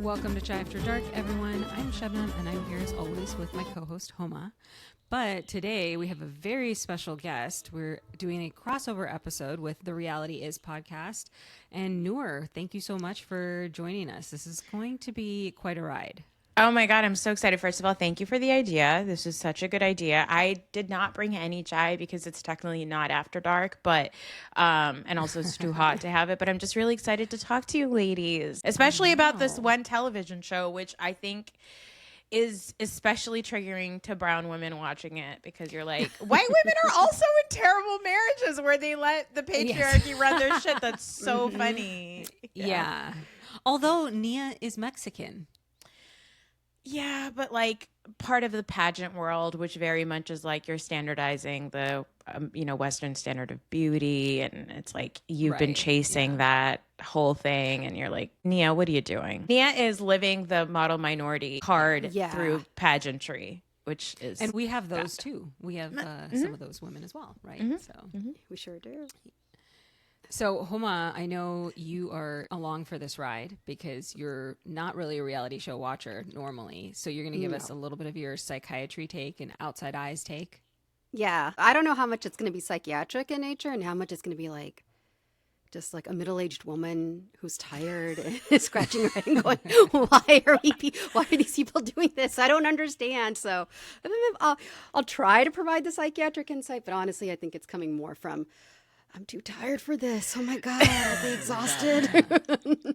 Welcome to Chai After Dark, everyone. I'm Shabnam, and I'm here as always with my co-host Homa. But today we have a very special guest. We're doing a crossover episode with The Reality Is podcast. And Noor, thank you so much for joining us. This is going to be quite a ride. Oh my God, I'm so excited. First of all, thank you for the idea. This is such a good idea. I did not bring any chai because it's technically not after dark, but and also it's too hot to have it. But I'm just really excited to talk to you ladies, especially about this one television show, which I think is especially triggering to brown women watching it, because you're like, white women are also in terrible marriages where they let the patriarchy run their shit. That's so funny. Yeah. Although Nia is Mexican. Yeah, but like part of the pageant world, which very much is like you're standardizing the, Western standard of beauty. And it's like you've been chasing that whole thing. And you're like, Nia, what are you doing? Nia is living the model minority card through pageantry, which is. And we have those too. We have some of those women as well, right? So we sure do. So, Homa, I know you are along for this ride because you're not really a reality show watcher normally. So you're going to give us a little bit of your psychiatry take and outside eyes take. Yeah. I don't know how much it's going to be psychiatric in nature and how much it's going to be like just like a middle-aged woman who's tired and is scratching her head and going, why are these people doing this? I don't understand. So I'll try to provide the psychiatric insight, but honestly, I think it's coming more from, I'm too tired for this. Oh my God, I'll be exhausted.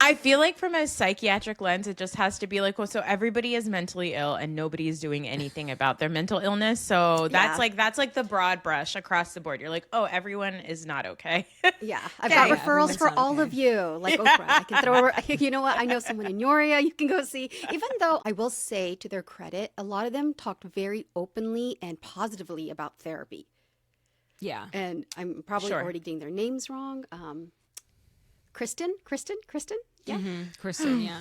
I feel like from a psychiatric lens, it just has to be like, well, so everybody is mentally ill and nobody is doing anything about their mental illness. So that's like the broad brush across the board. You're like, oh, everyone is not okay. Yeah. I've got referrals for all of you. Like Oprah. I can throw over, you know what? I know someone in your area you can go see. Even though I will say, to their credit, a lot of them talked very openly and positively about therapy. Yeah. And I'm probably already getting their names wrong. Kristen? Yeah. Mm-hmm. Kristen, yeah.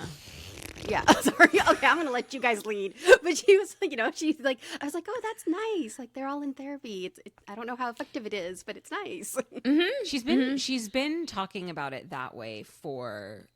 Yeah. Sorry. Okay, I'm going to let you guys lead. But she was like, she's like, I was like, oh, that's nice. Like, they're all in therapy. I don't know how effective it is, but it's nice. Mm-hmm. She's been talking about it that way for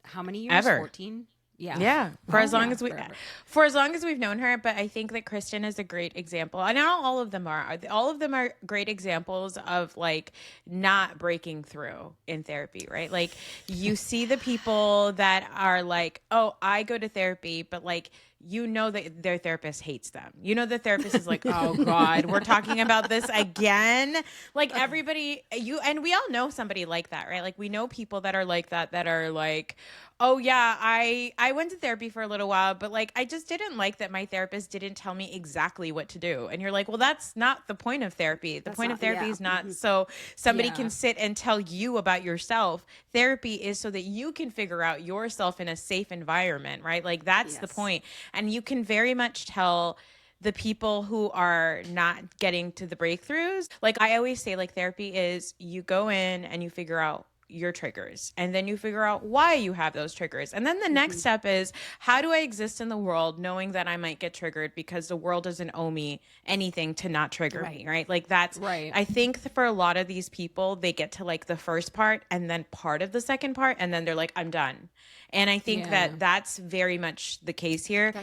how many years? Ever. 14? Yeah. Yeah. For as long as we've known her. But I think that Kristen is a great example. And now all of them are great examples of like not breaking through in therapy, right? Like you see the people that are like, oh, I go to therapy, but like, that their therapist hates them. The therapist is like, oh God, we're talking about this again. Like everybody, and we all know somebody like that, right? Like we know people that are like that are like, oh yeah, I went to therapy for a little while, but like I just didn't like that my therapist didn't tell me exactly what to do. And you're like, well, that's not the point of therapy. The point of therapy is not so somebody can sit and tell you about yourself. Therapy is so that you can figure out yourself in a safe environment, right? Like that's the point. And you can very much tell the people who are not getting to the breakthroughs. Like I always say, like therapy is you go in and you figure out your triggers, and then you figure out why you have those triggers. And then the next step is, how do I exist in the world knowing that I might get triggered, because the world doesn't owe me anything to not trigger me, right? Like that's right. I think for a lot of these people, they get to like the first part and then part of the second part, and then they're like, I'm done. And I think that that's very much the case here.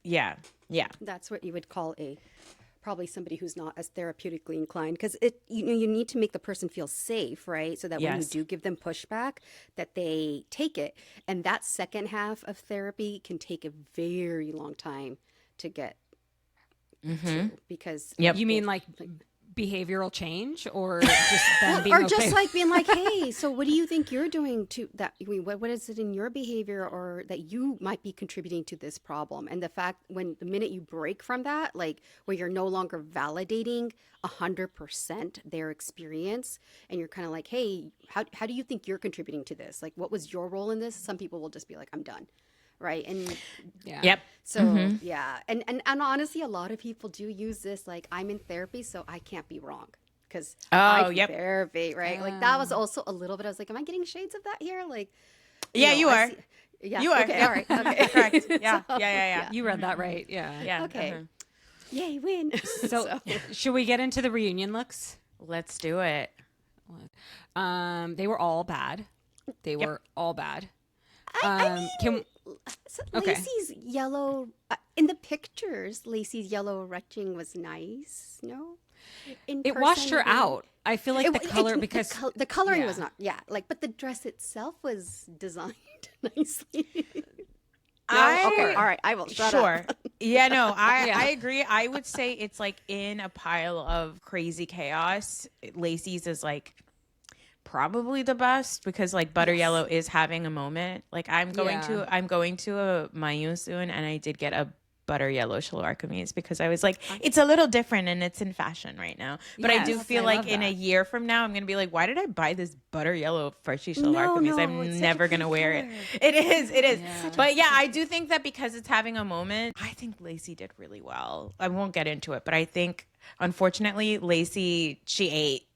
Yeah. That's what you would call probably somebody who's not as therapeutically inclined, because you need to make the person feel safe, right? So that when you do give them pushback, that they take it. And that second half of therapy can take a very long time to get to, because you mean like behavioral change, or just them being just like being like, hey, so what do you think you're doing to that? What is it in your behavior or that you might be contributing to this problem? And the fact the minute you break from that, like where you're no longer validating 100% their experience, and you're kind of like, hey, how do you think you're contributing to this? Like, what was your role in this? Some people will just be like, I'm done. Right. And so, And honestly, a lot of people do use this, like, I'm in therapy, so I can't be wrong because I'm in therapy. Right. Like that was also a little bit, I was like, am I getting shades of that here? Like, you are. Yeah. You are. Okay. All right. Okay. Correct. Yeah. You read that right. Yeah. Okay. Yay, win. So should we get into the reunion looks? Let's do it. They were all bad. They were all bad. I mean, Okay. Lacey's yellow in the pictures. Lacey's yellow retching was nice. No, It washed her out. I feel like the color because the coloring was not. Yeah, like but the dress itself was designed nicely. Okay, all right. I will shut up. Yeah, no, I agree. I would say it's like in a pile of crazy chaos. Lacey's is like probably the best because like Butter Yellow is having a moment. Like I'm going to a Mayu soon, and I did get a Butter Yellow shalwar kameez because I was like, it's a little different and it's in fashion right now. But I do feel like in a year from now, I'm going to be like, why did I buy this Butter Yellow Farsi shalwar kameez? I'm never going to wear it. It is. Yeah. But yeah, I do think that because it's having a moment, I think Lacey did really well. I won't get into it, but I think unfortunately, Lacey, she ate.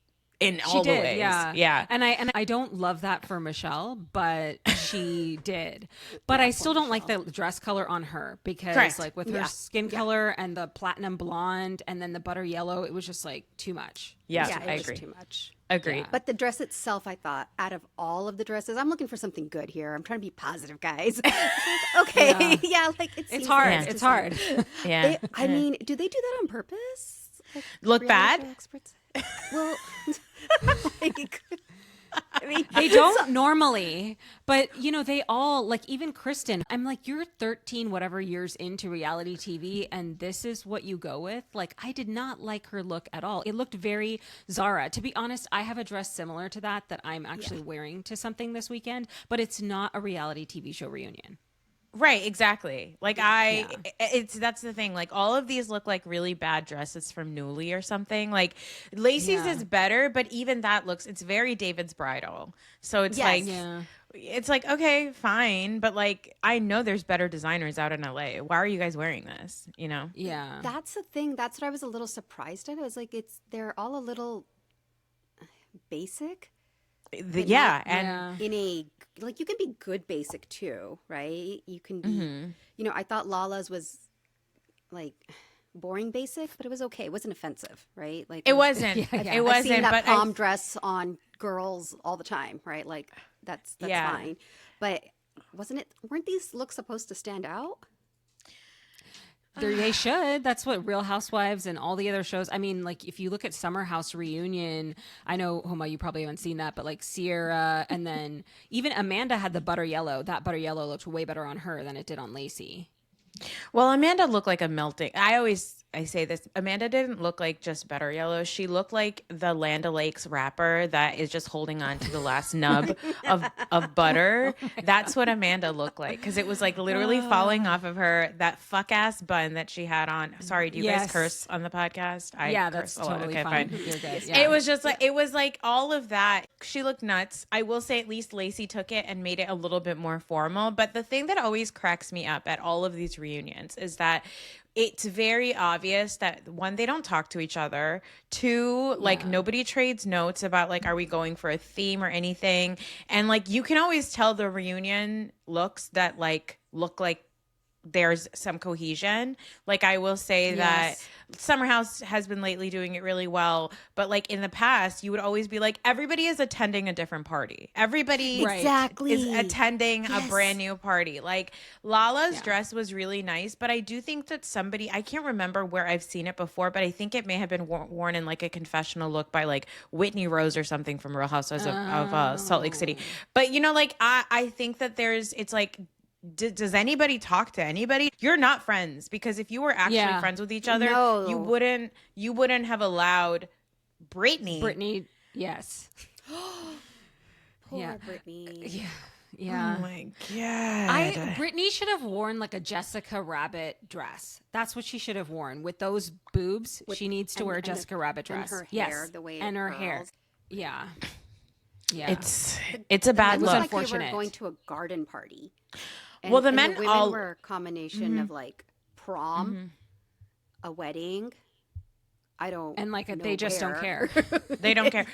In all the ways. Yeah. And I don't love that for Michelle, but she did. But I still don't like the dress color on her because like with her skin color and the platinum blonde and then the butter yellow, it was just like too much. Yeah, I agree. Too much. Agreed. Yeah. But the dress itself, I thought, out of all of the dresses, I'm looking for something good here. I'm trying to be positive, guys. Okay. Like it's hard. It's hard. Yeah. I mean, do they do that on purpose? Like, look bad? Experts? Well, like, I mean, they don't normally, but you know, they all like even Kristen. I'm like, you're 13, whatever years into reality TV, and this is what you go with. Like, I did not like her look at all. It looked very Zara. To be honest, I have a dress similar to that I'm actually wearing to something this weekend, but it's not a reality TV show reunion. Right, exactly. Like that's the thing. Like all of these look like really bad dresses from Newly or something. Like Lacey's is better, but even that it's very David's Bridal. So it's it's like, okay, fine. But like, I know there's better designers out in LA. Why are you guys wearing this? You know? Yeah. That's the thing. That's what I was a little surprised at. I was like, they're all a little basic. And in a like you can be good basic too, right? You can be, you know, I thought Lala's was like boring basic, but it was okay. It wasn't offensive, right? Like it wasn't. It wasn't. I've seen that but prom dress on girls all the time, right? Like that's fine. But weren't these looks supposed to stand out? They should. That's what Real Housewives and all the other shows. I mean, like if you look at Summer House Reunion, I know, Homa, you probably haven't seen that, but like Sierra and then even Amanda had the butter yellow. That butter yellow looked way better on her than it did on Lacey. Well, Amanda looked like a melting. I say this. Amanda didn't look like just butter yellow. She looked like the Land O'Lakes wrapper that is just holding on to the last nub of butter. That's what Amanda looked like because it was like literally falling off of her. That fuck ass bun that she had on. Sorry, do you guys curse on the podcast? That's totally fine. You're good. Yeah. It was just like all of that. She looked nuts. I will say at least Lacey took it and made it a little bit more formal. But the thing that always cracks me up at all of these reunions is that it's very obvious that one, they don't talk to each other. Two, like nobody trades notes about like, are we going for a theme or anything? And like, you can always tell the reunion looks that like look like there's some cohesion. Like I will say that Summer House has been lately doing it really well, but like in the past, you would always be like, everybody is attending a different party. Everybody is attending a brand new party. Like Lala's dress was really nice, but I do think that I can't remember where I've seen it before, but I think it may have been worn in like a confessional look by like Whitney Rose or something from Real Housewives of Salt Lake City. But you know, like I think that it's like, does anybody talk to anybody? You're not friends because if you were actually friends with each other, you wouldn't have allowed Brittany. Yes. Poor Brittany. Yeah. Oh my God. Brittany should have worn like a Jessica Rabbit dress. That's what she should have worn with those boobs. She needs to wear a Jessica Rabbit dress. And her hair, the way and her curls. hair. Yeah. It's a bad look. Like unfortunate. they were going to a garden party. And, well, the and men the women were a combination of like prom, a wedding, I don't And like know they just don't where. care. They don't care.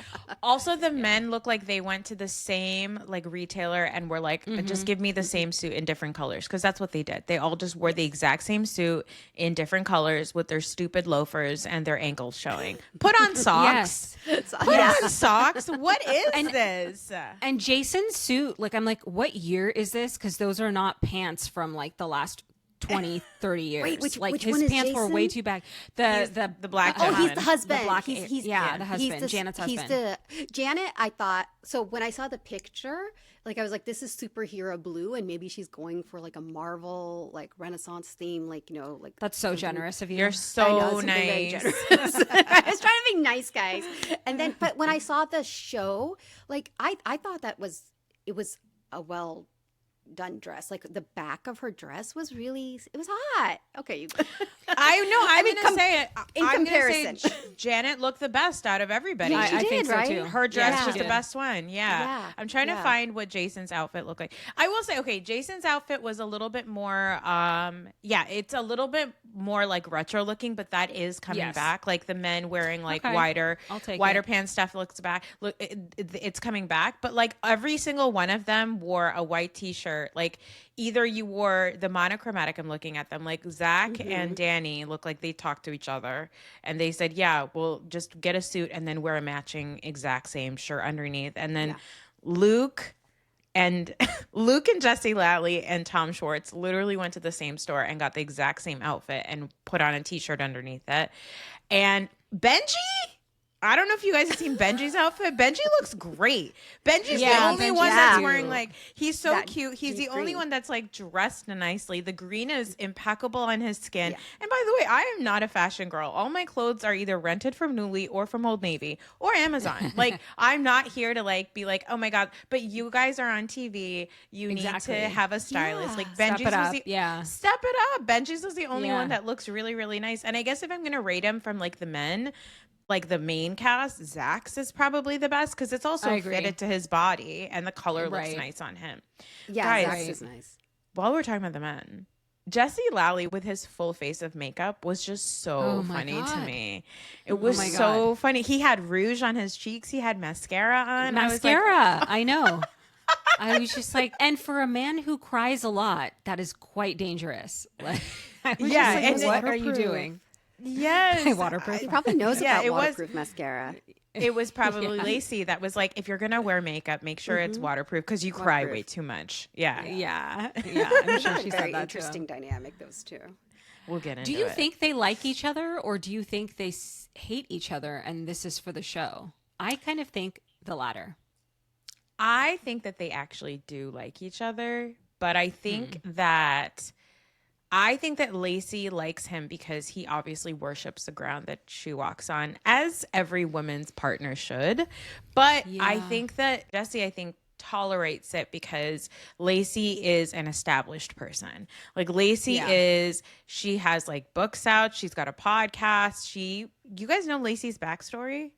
Also, the men look like they went to the same like retailer and were like, just give me the same suit in different colors. Because that's what they did. They all just wore the exact same suit in different colors with their stupid loafers and their ankles showing. Put on socks. Yes. Put on socks. What is this? And Jason's suit, like I'm like, what year is this? Because those are not pants from like the last 20, 30 years. Wait, which his one is pants were way Jason? too big. The black Oh, he's gentleman. the husband. The black, he's the husband, Janet's husband. He's the Janet. I thought so when I saw the picture, like I was like, this is superhero blue, and maybe she's going for like a Marvel, like Renaissance theme, like like. That's so generous of you. You're I know, so something very nice. generous. I was trying to be nice, guys. And then, but when I saw the show, like I thought it was a well done dress. Like the back of her dress was it was hot. Okay. I know. I'm mean, going to say it. in I'm comparison. Gonna say Janet looked the best out of everybody. Yeah, she I did, think so right? too. Her dress Yeah. was She the did. best one. Yeah. Yeah. I'm trying to Yeah. find what Jason's outfit looked like. I will say, okay, Jason's outfit was a little bit more, it's a little bit more like retro looking, but that is coming Yes. back. Like the men wearing like Okay. wider I'll take it. pants stuff looks back. Look, it's coming back. But like every single one of them wore a white t-shirt. Like either you wore the monochromatic, I'm looking at them, like Zach and Danny look like they talked to each other. And they said, yeah, we'll just get a suit and then wear a matching exact same shirt underneath. And then Luke and Jesse Lally and Tom Schwartz literally went to the same store and got the exact same outfit and put on a t-shirt underneath it. And Benji, I don't know if you guys have seen Benji's outfit. Benji looks great. Benji's the only Benji's one that's cute. wearing like, he's so That cute. He's the deep only green. one that's like dressed nicely. The green is impeccable on his skin. Yeah. And by the way, I am not a fashion girl. All my clothes are either rented from Nuuly or from Old Navy or Amazon. Like I'm not here to like be like, oh my God, but you guys are on TV. You Exactly. need to have a stylist. Yeah. Like Step Benji's it was up. the Yeah. Step it up. Benji's was the only Yeah. one that looks really, really nice. And I guess if I'm gonna rate him from like the men, like the main cast, Zach's is probably the best because it's also I agree. fitted to his body and the color looks Right. nice on him. Yeah, Guys, Zach's is nice. while we're talking about the men, Jesse Lally with his full face of makeup was just so Oh my funny to God. me. It was my so funny. He had rouge on his cheeks. He had mascara on. I was like, Mascara. I know. I was just like, and for a man who cries a lot, that is quite dangerous. Like, I was Yeah, just like, and what are you waterproof. doing? yes. Waterproof. He probably knows Yeah, about it was- waterproof mascara. It was probably Lacey that was like, if you're going to wear makeup, make sure it's waterproof because you cry Waterproof. way too much. Yeah. Yeah. I'm sure she Very said that interesting too. dynamic, those two. We'll get into Do you it. think they like each other or do you think they hate each other and this is for the show? I kind of think the latter. I think that they actually do like each other, but I think that Lacey likes him because he obviously worships the ground that she walks on, as every woman's partner should. But I Yeah. think that Jesse, tolerates it because Lacey is an established person. Like Lacey she has like books out, she's got a podcast. You guys know Lacey's backstory?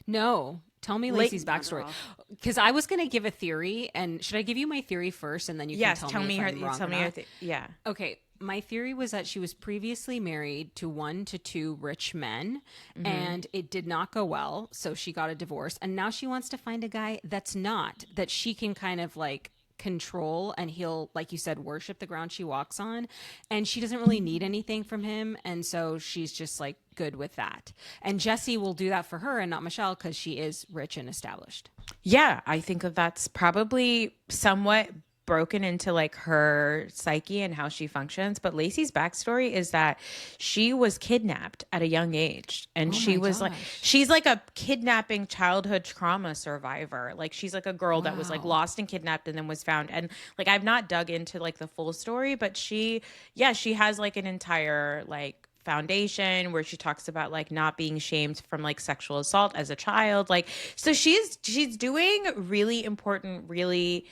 No. Tell me Lacey's Not at backstory. all. Because I was going to give a theory. And should I give you my theory first and then you Yes, can tell me if her. I'm wrong Tell or me her. not? Yeah. Okay, my theory was that she was previously married to 1 to 2 rich men and it did not go well, so she got a divorce and now she wants to find a guy that she can kind of like control and he'll, like you said, worship the ground she walks on and she doesn't really need anything from him and so she's just like good with that. And Jesse will do that for her and not Michelle because she is rich and established. Yeah, I think that that's probably somewhat broken into like her psyche and how she functions. But Lacey's backstory is that she was kidnapped at a young age. And she my was like, gosh. she's like a kidnapping childhood trauma survivor. Like she's like a girl that was like lost and kidnapped and then was found. And like, I've not dug into like the full story, but she has like an entire like foundation where she talks about like not being shamed from like sexual assault as a child. Like, so she's doing really important, really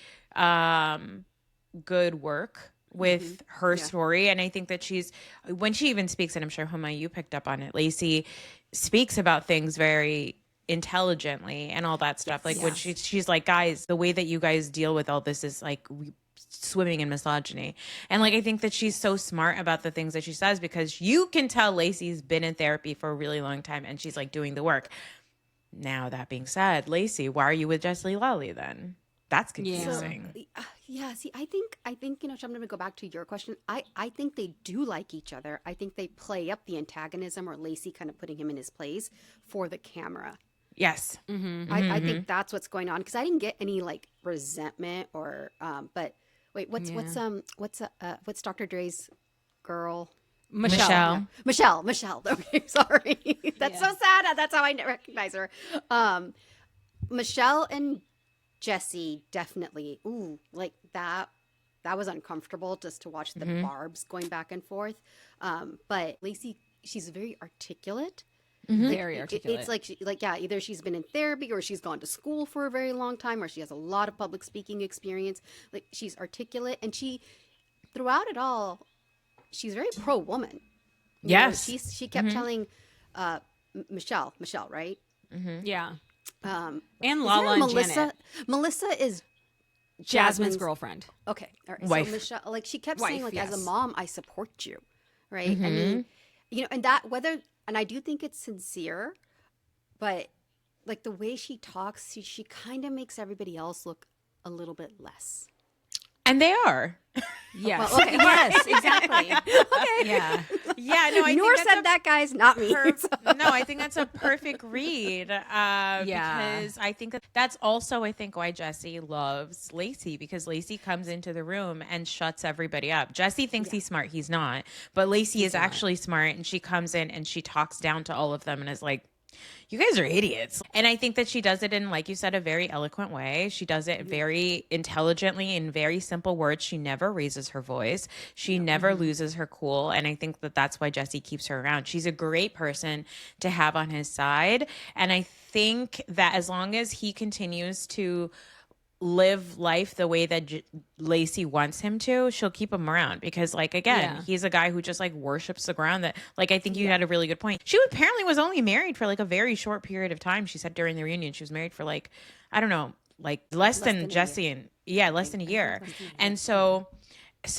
good work with her story. And I think that when she even speaks, and I'm sure Homa, you picked up on it, Lacey speaks about things very intelligently and all that stuff. Like when she's like, guys, the way that you guys deal with all this is like swimming in misogyny. And like, I think that she's so smart about the things that she says, because you can tell Lacey's been in therapy for a really long time and she's like doing the work. Now, that being said, Lacey, why are you with Jesse Lally then? That's confusing. So, yeah. See, I think I'm going to go back to your question. I think they do like each other. I think they play up the antagonism, or Lacey kind of putting him in his place for the camera. Yes. I think that's what's going on, because I didn't get any like resentment or. But wait, what's Dr. Dre's girl? Michelle. Michelle. Okay, sorry. That's so sad. That's how I recognize her. Michelle and Jesse definitely. Ooh, like that. That was uncomfortable just to watch the barbs going back and forth. But Lacey, she's very articulate. Very articulate. It's like either she's been in therapy or she's gone to school for a very long time, or she has a lot of public speaking experience. Like, she's articulate, and she, throughout it all, she's very pro woman. Yes. She kept telling Michelle, right? Yeah. And Lala and Melissa. Janet. Melissa is Jasmine's girlfriend. Okay, all right. Wife. So Michelle, like, she kept Wife, saying, like, yes. as a mom, I support you, right? I mean, and that and I do think it's sincere, but like the way she talks, she kind of makes everybody else look a little bit less. And they are. Yes. Well, okay. Yes, exactly. Okay. Yeah. Yeah, no, I Noor think said that, guys, not me. No, I think that's a perfect read. Because I think that's also, I think, why Jesse loves Lacey, because Lacey comes into the room and shuts everybody up. Jesse thinks he's smart. He's not. But Lacey is actually smart, and she comes in and she talks down to all of them and is like, you guys are idiots. And I think that she does it in, like you said, a very eloquent way. She does it very intelligently, in very simple words. She never raises her voice. She never loses her cool. And I think that that's why Jesse keeps her around. She's a great person to have on his side. And I think that as long as he continues to live life the way that Lacey wants him to, she'll keep him around, because, like, again, he's a guy who just like worships the ground. That, like, I think you had a really good point. She apparently was only married for like a very short period of time. She said during the reunion she was married for like, I don't know, like less than Jesse, and less than a year. And so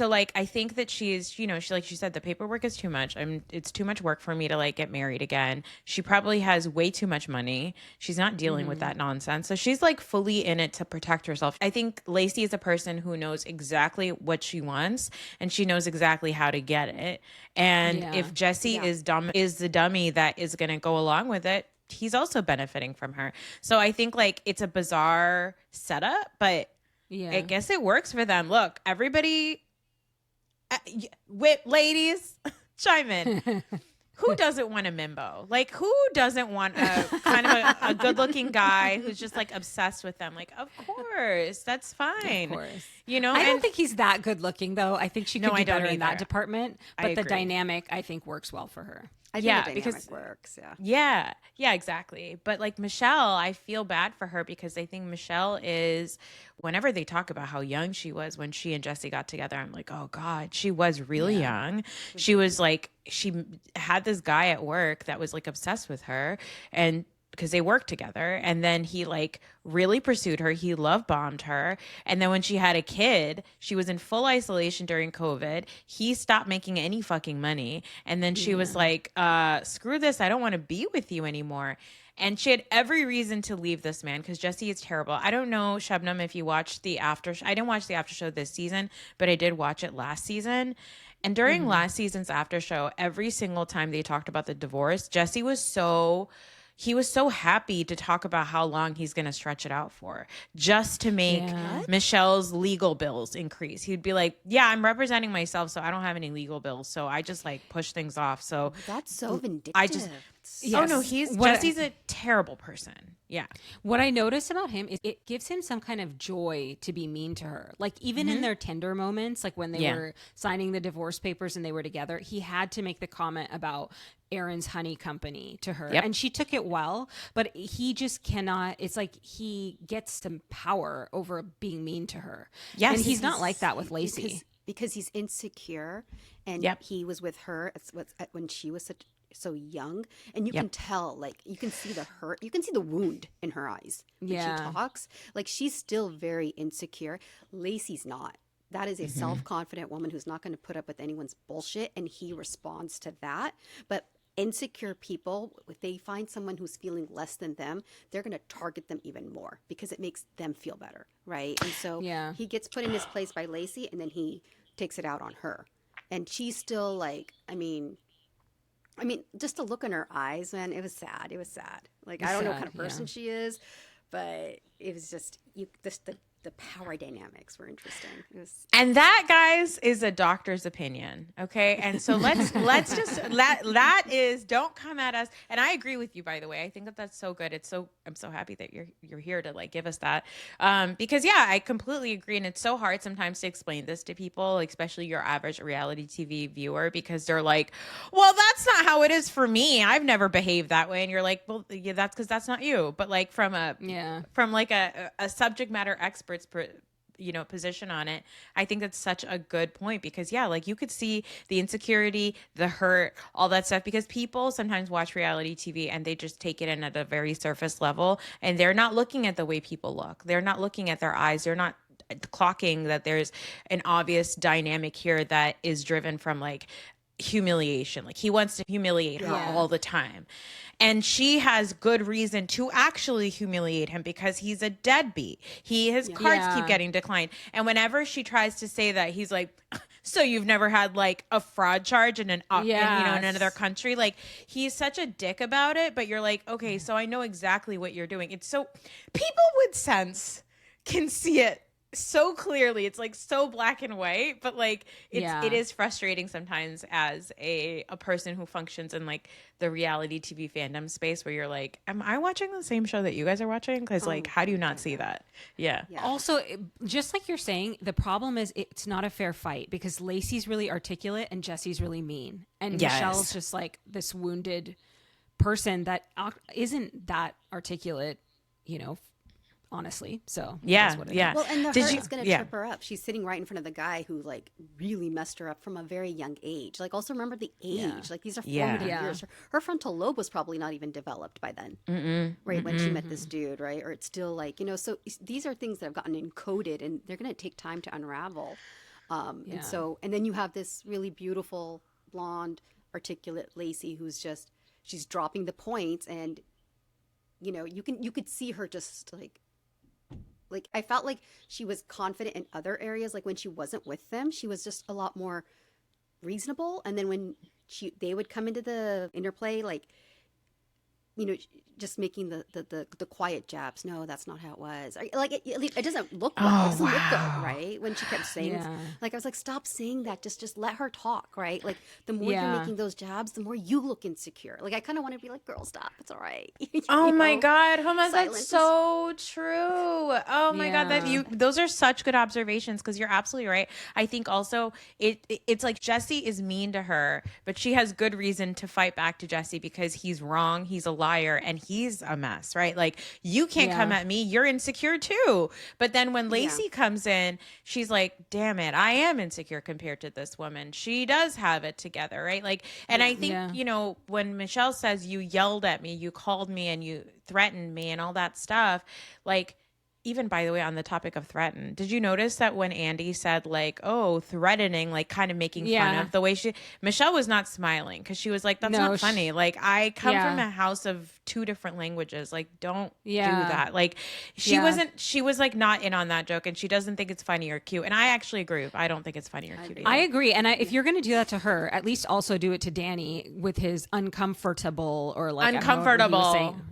like, I think that she's, like she said, the paperwork is too much. It's too much work for me to like get married again. She probably has way too much money. She's not dealing with that nonsense. So she's like fully in it to protect herself. I think Lacey is a person who knows exactly what she wants, and she knows exactly how to get it. And if Jesse is the dummy that is going to go along with it, he's also benefiting from her. So I think like it's a bizarre setup, but I guess it works for them. Look, everybody, ladies, chime in. Who doesn't want a mimbo? Like, who doesn't want a kind of a good-looking guy who's just like obsessed with them? Like, of course, that's fine. Of course. I don't think he's that good looking, though. I think she could do better in that department. But the agree. dynamic, I think, works well for her. I think the dynamic works. Yeah, exactly. But like Michelle, I feel bad for her, because I think Michelle is, whenever they talk about how young she was when she and Jesse got together, I'm like, oh God, she was really young. She was like, she had this guy at work that was like obsessed with her, and because they worked together, and then he like really pursued her. He love bombed her. And then when she had a kid, she was in full isolation during COVID. He stopped making any fucking money. And then she was like, screw this. I don't want to be with you anymore. And she had every reason to leave this man, because Jesse is terrible. I don't know, Shabnam, if you watched the after show. I didn't watch the after show this season, but I did watch it last season. And during last season's after show, every single time they talked about the divorce, Jesse was so happy to talk about how long he's going to stretch it out for, just to make Michelle's legal bills increase. He'd be like, yeah, I'm representing myself, so I don't have any legal bills. So I just like push things off. So that's so vindictive. Oh no, Jesse's a terrible person. Yeah. What I noticed about him is it gives him some kind of joy to be mean to her. Like, even in their tender moments, like when they were signing the divorce papers and they were together, he had to make the comment about Aaron's honey company to her. And she took it well, but he just cannot. It's like he gets some power over being mean to her. Yes. And he's not like that with Lacey. Because he's insecure, and he was with her when she was so young, and you can tell, like, you can see the hurt, you can see the wound in her eyes when she talks. Like, she's still very insecure. Lacey's not. that is a self-confident woman who's not going to put up with anyone's bullshit, and he responds to that. But insecure people, if they find someone who's feeling less than them, they're going to target them even more because it makes them feel better, right? And so he gets put in his place by Lacey, and then he takes it out on her. And she's still like, I mean, just to look in her eyes, man, it was sad. It was sad. Like, I don't know what kind of person she is, but it was just the power dynamics were interesting. And that, guys, is a doctor's opinion. Okay. And so let's just that is, don't come at us. And I agree with you, by the way. I think that that's so good. I'm so happy that you're here to like give us that. Because I completely agree. And it's so hard sometimes to explain this to people, especially your average reality TV viewer, because they're like, well, that's not how it is for me. I've never behaved that way. And you're like, well, yeah, that's because that's not you. But like from a subject matter expert's position on it, I think that's such a good point, because like you could see the insecurity, the hurt, all that stuff, because people sometimes watch reality TV and they just take it in at a very surface level, and they're not looking at the way people look. They're not looking at their eyes. They're not clocking that there's an obvious dynamic here that is driven from like humiliation. Like he wants to humiliate her all the time. And she has good reason to actually humiliate him because he's a deadbeat. His cards keep getting declined. And whenever she tries to say that, he's like, so you've never had like a fraud charge in another country? Like, he's such a dick about it, but you're like, okay, so I know exactly what you're doing. It's so, people with sense can see it so clearly. It's like so black and white, but like it is frustrating sometimes as a person who functions in like the reality TV fandom space, where you're like, am I watching the same show that you guys are watching? Because like, how do you not see that? Also, just like you're saying, the problem is it's not a fair fight, because Lacey's really articulate and Jesse's really mean, and Michelle's just like this wounded person that isn't that articulate, honestly. So that's what it is. Well, and the hurt is going to trip her up. She's sitting right in front of the guy who like really messed her up from a very young age. Like, also remember the age. Like, these are formative years. Her frontal lobe was probably not even developed by then, right? When she met this dude, right? Or it's still like, so these are things that have gotten encoded, and they're going to take time to unravel. And then you have this really beautiful blonde, articulate Lacey she's dropping the points, and you could see her just like I felt like she was confident in other areas. Like when she wasn't with them, she was just a lot more reasonable. And then when they would come into the interplay, like, just making the quiet jabs. No, that's not how it was. Like it doesn't look well. It doesn't look good, right? When she kept saying, like, I was like, stop saying that. Just let her talk, right? Like, the more you're making those jabs, the more you look insecure. Like, I kind of want to be like, girl, stop. It's all right. My God, Homa, that's so true. Oh my God, those are such good observations, because you're absolutely right. I think also it's like Jesse is mean to her, but she has good reason to fight back to Jesse because he's wrong. He's a liar, and he's a mess, right? Like, you can't come at me. You're insecure too. But then when Lacey comes in, she's like, damn it, I am insecure compared to this woman. She does have it together, right? Like, and I think, when Michelle says you yelled at me, you called me and you threatened me and all that stuff, like, even, by the way, on the topic of threaten, did you notice that when Andy said like, oh, threatening, like kind of making fun of the way Michelle was not smiling, because she was like, that's not funny. Like, I come from a house of 2 different languages. Like, don't do that. Like, she was like not in on that joke, and she doesn't think it's funny or cute. And I actually agree. I don't think it's funny or cute either. I agree. And if you're going to do that to her, at least also do it to Danny with his uncomfortable, or like uncomfortable. Uncomfortable.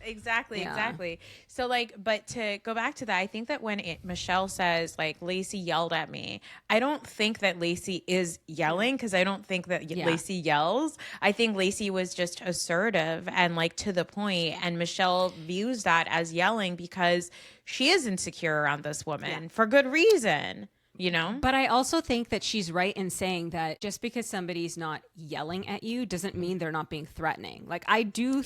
Exactly. So like, but to go back to that, I think that when Michelle says like, Lacey yelled at me, I don't think that Lacey is yelling, because I don't think that Lacey yells. I think Lacey was just assertive and like to the point, and Michelle views that as yelling because she is insecure around this woman for good reason. But I also think that she's right in saying that just because somebody's not yelling at you doesn't mean they're not being threatening. Like, I do.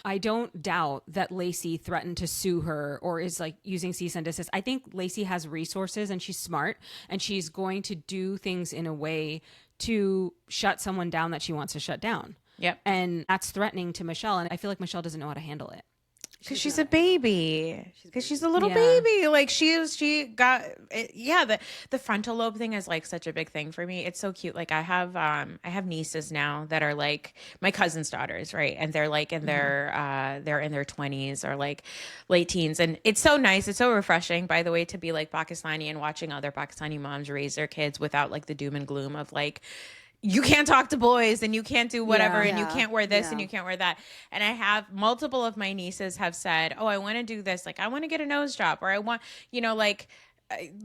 I don't doubt that Lacey threatened to sue her or is like using cease and desist. I think Lacey has resources, and she's smart, and she's going to do things in a way to shut someone down that she wants to shut down. Yep. And that's threatening to Michelle. And I feel like Michelle doesn't know how to handle it. Because she's a baby. Because she's a little baby. Like she got it, the frontal lobe thing is like such a big thing for me. It's so cute. Like I have nieces now that are like my cousin's daughters, right? And they're like in they're in their 20s or like late teens. And it's so nice. It's so refreshing, by the way, to be like Pakistani and watching other Pakistani moms raise their kids without like the doom and gloom of like, you can't talk to boys and you can't do whatever and you can't wear this and you can't wear that. And I have multiple of my nieces have said, oh, I want to do this. Like, I want to get a nose job, or I want,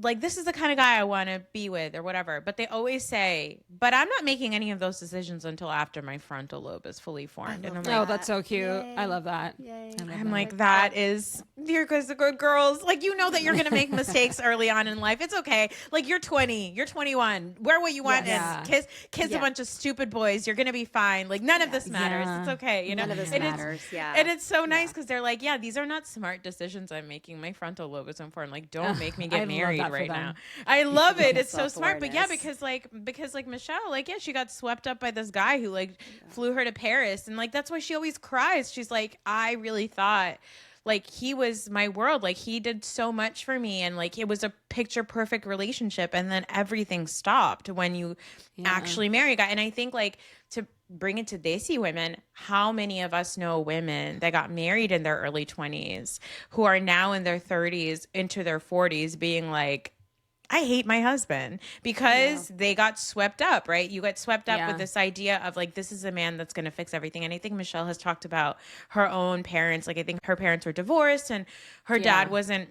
like this is the kind of guy I want to be with or whatever. But they always say, but I'm not making any of those decisions until after my frontal lobe is fully formed. And I'm like, oh, that's so cute. Yay. I love that. I'm like, that is, you're guys are good girls. Like, you know that you're going to make mistakes early on in life. It's okay. Like, you're 20, you're 21. Wear what you want and kiss a bunch of stupid boys. You're going to be fine. Like, none of this matters. It's okay. You know, none of this matters. And it's so nice because they're like, yeah, these are not smart decisions I'm making. My frontal lobe is important. Like, don't make me get married right now. I love it. It's so smart. But yeah, because Michelle, like, yeah, she got swept up by this guy who like flew her to Paris. And like, that's why she always cries. She's like, I really thought like he was my world. Like he did so much for me. And like, it was a picture perfect relationship. And then everything stopped when you actually marry a guy. And I think like to bring it to Desi women, how many of us know women that got married in their early 20s who are now in their 30s into their 40s being like, I hate my husband because they got swept up, right? You get swept up with this idea of like, this is a man that's going to fix everything. And I think Michelle has talked about her own parents. Like I think her parents were divorced and her dad wasn't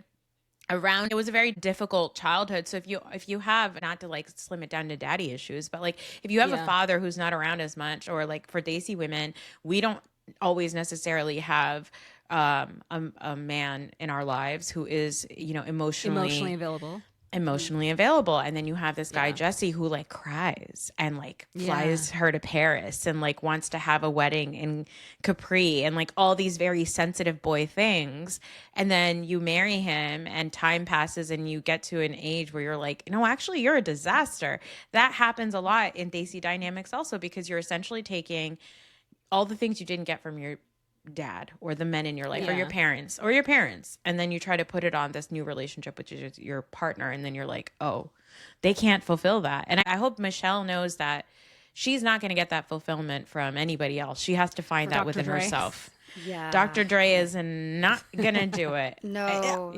around. It was a very difficult childhood. So if you have, not to like slim it down to daddy issues, but like if you have a father who's not around as much, or like for Desi women, we don't always necessarily have a man in our lives who is, you know, emotionally available. And then you have this guy, Jesse, who like cries and like flies her to Paris and like wants to have a wedding in Capri and like all these very sensitive boy things. And then you marry him and time passes and you get to an age where you're like, no, actually you're a disaster. That happens a lot in Desi dynamics also, because you're essentially taking all the things you didn't get from your dad or the men in your life or your parents, and then you try to put it on this new relationship, which is your partner, and then you're like, oh, they can't fulfill that. And I hope Michelle knows that she's not going to get that fulfillment from anybody else. She has to find that within herself. Dr. Dre is not gonna do it. No.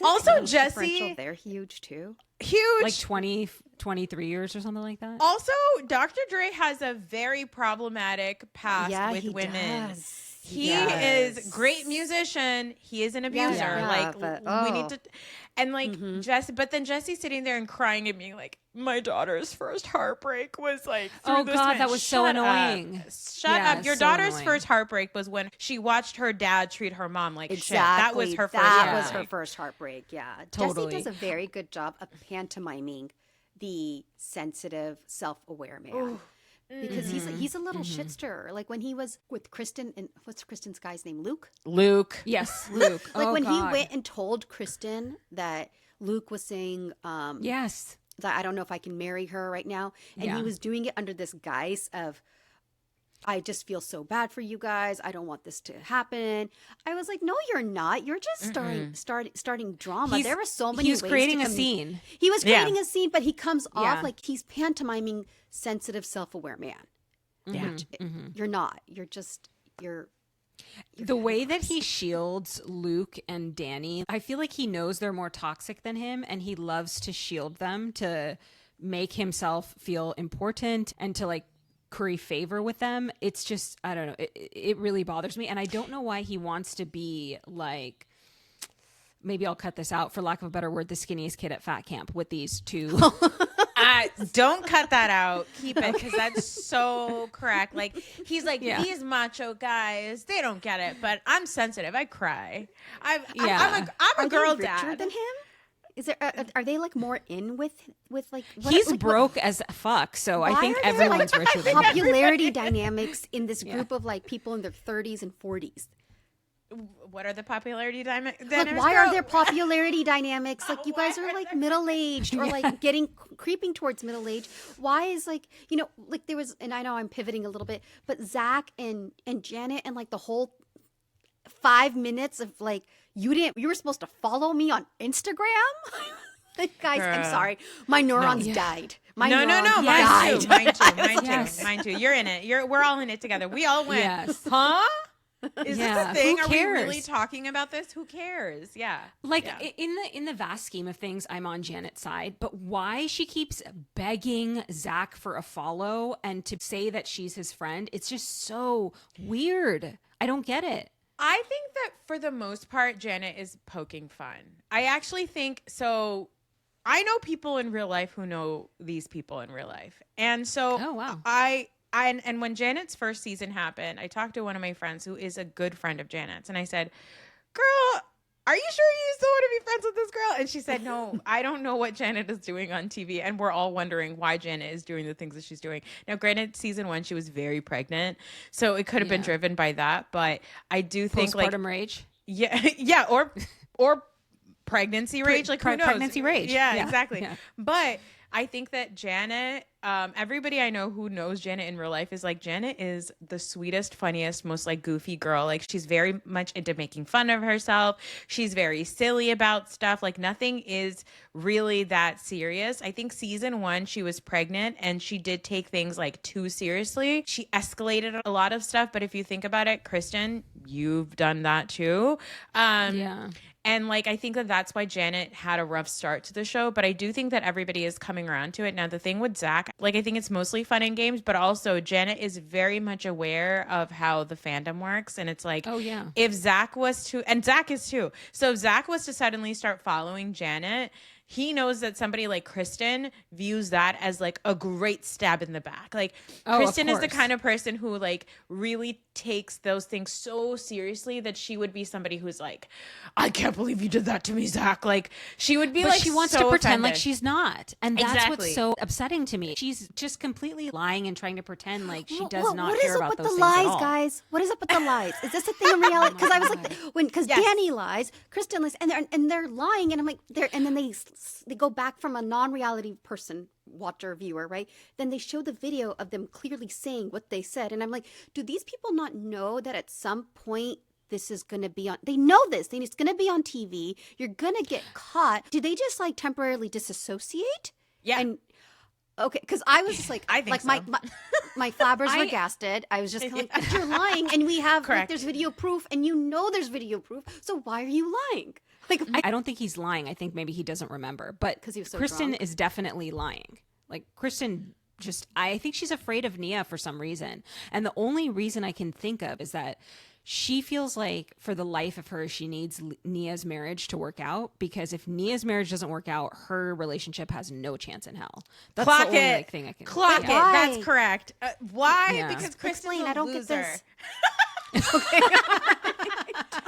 Also, Jesse, they're huge too. Huge, like 23 years or something like that. Also, Dr. Dre has a very problematic past with women. He is great musician. He is an abuser. We need to, and like Jesse. But then Jesse's sitting there and crying at me like, my daughter's first heartbreak was like, oh God, that was so annoying. Shut up. Your daughter's first heartbreak was when she watched her dad treat her mom like shit. That was her first. That was her first heartbreak. Yeah, totally. Jesse does a very good job of pantomiming the sensitive, self-aware man. Ooh. Because he's a little shit stirrer. Like when he was with Kristen, and what's Kristen's guy's name? Luke. Yes, Luke. Like when he went and told Kristen that Luke was saying, yes, that I don't know if I can marry her right now, and he was doing it under this guise of, I just feel so bad for you guys. I don't want this to happen. I was like, no, you're not. You're just starting drama. There were so many ways creating a scene. He was creating a scene, but he comes off like he's pantomiming sensitive, self-aware man. Which you're not. You're just, you're the way that he shields Luke and Danny, I feel like he knows they're more toxic than him, and he loves to shield them to make himself feel important and to like curry favor with them. It's just, I don't know, it really bothers me, and I don't know why he wants to be like, maybe I'll cut this out for lack of a better word, the skinniest kid at fat camp with these two. Don't cut that out. Keep it, because that's so correct. Like he's like, these macho guys, they don't get it, but I'm sensitive. I cry. I'm a girl dad. Than him? Is there? Are they like more in with like? He's broke as fuck, so I think everyone's richer than him. Popularity dynamics in this group of like people in their 30s and 40s. What are the popularity dynamics? Like, why are there popularity dynamics? Like, you guys are like middle-aged or like creeping towards middle age. Why is like, you know, like there was, and I know I'm pivoting a little bit, but Zach and Janet and like the whole 5 minutes of like, you were supposed to follow me on Instagram? Like, guys, I'm sorry. My neurons died. My no. neurons Mine died. too. Yes. Mine too. You're in it. We're all in it together. We all went, Yes. huh? Is Yeah. this a thing? Who Are we really cares? talking about this? Who cares? Yeah. Like Yeah. in the vast scheme of things, I'm on Janet's side, but why she keeps begging Zach for a follow and to say that she's his friend, it's just so weird. I don't get it. I think that for the most part, Janet is poking fun. I actually think so. I know people in real life who know these people in real life. And so Oh, wow. and when Janet's first season happened, I talked to one of my friends who is a good friend of Janet's. And I said, girl, are you sure you still want to be friends with this girl? And she said, no, I don't know what Janet is doing on TV. And we're all wondering why Janet is doing the things that she's doing. Now, granted, season 1, she was very pregnant. So it could have been driven by that. But I do think Postpartum rage. Yeah, or pregnancy rage, like who knows? Pregnancy rage. Yeah, exactly. Yeah. But I think that Janet, everybody I know who knows Janet in real life is like, Janet is the sweetest, funniest, most like goofy girl. Like she's very much into making fun of herself. She's very silly about stuff. Like nothing is really that serious. I think season 1, she was pregnant and she did take things like too seriously. She escalated a lot of stuff. But if you think about it, Kristen, you've done that too. Yeah. And like, I think that that's why Janet had a rough start to the show, but I do think that everybody is coming around to it. Now, the thing with Zach, like, I think it's mostly fun and games, but also Janet is very much aware of how the fandom works. And it's like, Oh, yeah. if Zach was to, and Zach is too. So if Zach was to suddenly start following Janet, he knows that somebody like Kristen views that as like a great stab in the back. Like Kristen is the kind of person who like really takes those things so seriously that she would be somebody who's like, I can't believe you did that to me, Zach. Like she would be But like, she wants so to pretend offended. like she's not. And that's Exactly. what's so upsetting to me. She's just completely lying and trying to pretend like she does not what care is up about with those the things lies, at all. guys? What is up with the lies? Is this a thing in reality? Because I was like, because Yes. Danny lies, Kristen lies, and they're lying, and I'm like, and then they go back from a non-reality person, watcher, viewer, right? Then they show the video of them clearly saying what they said, and I'm like, do these people not know that at some point this is going to be on? They know this. It's going to be on TV. You're going to get caught. Do they just like temporarily disassociate? Yeah. And okay, because I was just like, I think like so. my flabbers were gasted. I was just kind of like, but you're lying, and we have like, Correct. there's video proof, and you know there's video proof. So why are you lying? Like, I don't think he's lying. I think maybe he doesn't remember. But 'Cause he was so Kristen drunk. is definitely lying. Like Kristen I think she's afraid of Nia for some reason. And the only reason I can think of is that she feels like for the life of her, she needs Nia's marriage to work out, because if Nia's marriage doesn't work out, her relationship has no chance in hell. That's Clock the only it. like, thing I can Clock think it. of. Why? That's correct. Why? Yeah. Because Kristen's Explain, a I don't get loser. this.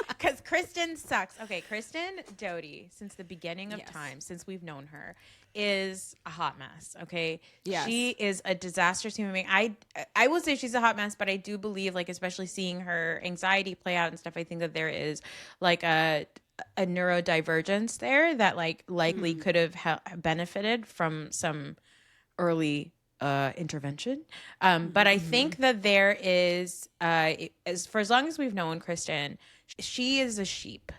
Because Kristen sucks. Okay, Kristen Doty, since the beginning of Yes. time, since we've known her, is a hot mess. Okay, Yes. she is a disastrous human being. I will say she's a hot mess, but I do believe, like, especially seeing her anxiety play out and stuff, I think that there is like a neurodivergence there that like likely could have benefited from some early intervention. But I think that there is, as long as we've known Kristen, she is a sheep.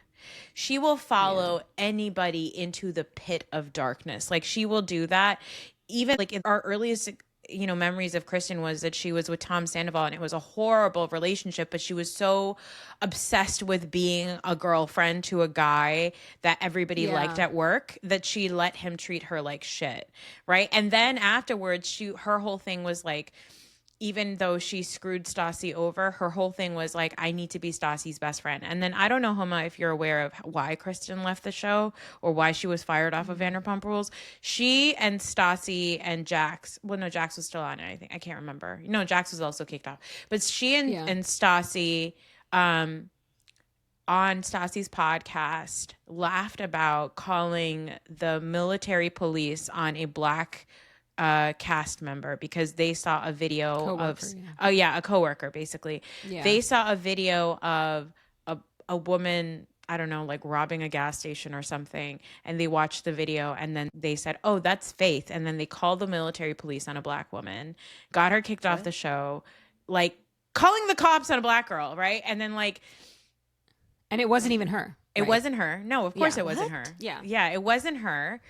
She will follow anybody into the pit of darkness. Like she will do that. Even like in our earliest memories of Kristen was that she was with Tom Sandoval and it was a horrible relationship, but she was so obsessed with being a girlfriend to a guy that everybody liked at work that she let him treat her like shit. Right. And then afterwards, her whole thing was like, even though she screwed Stassi over, her whole thing was like, I need to be Stassi's best friend. And then I don't know, Homa, if you're aware of why Kristen left the show or why she was fired off of Vanderpump Rules. She and Stassi and Jax, well, no, Jax was still on it, I think. I can't remember. No, Jax was also kicked off. But she and Stassi, on Stassi's podcast, laughed about calling the military police on a black cast member because they saw a video of a coworker basically. They saw a video of a woman, I don't know, like robbing a gas station or something, and they watched the video and then they said, oh, that's Faith, and then they called the military police on a black woman, got her kicked off the show, like calling the cops on a black girl, right? And then like And it wasn't even her. It right? wasn't her. No, of course Yeah. it wasn't her. Yeah. Yeah, it wasn't her.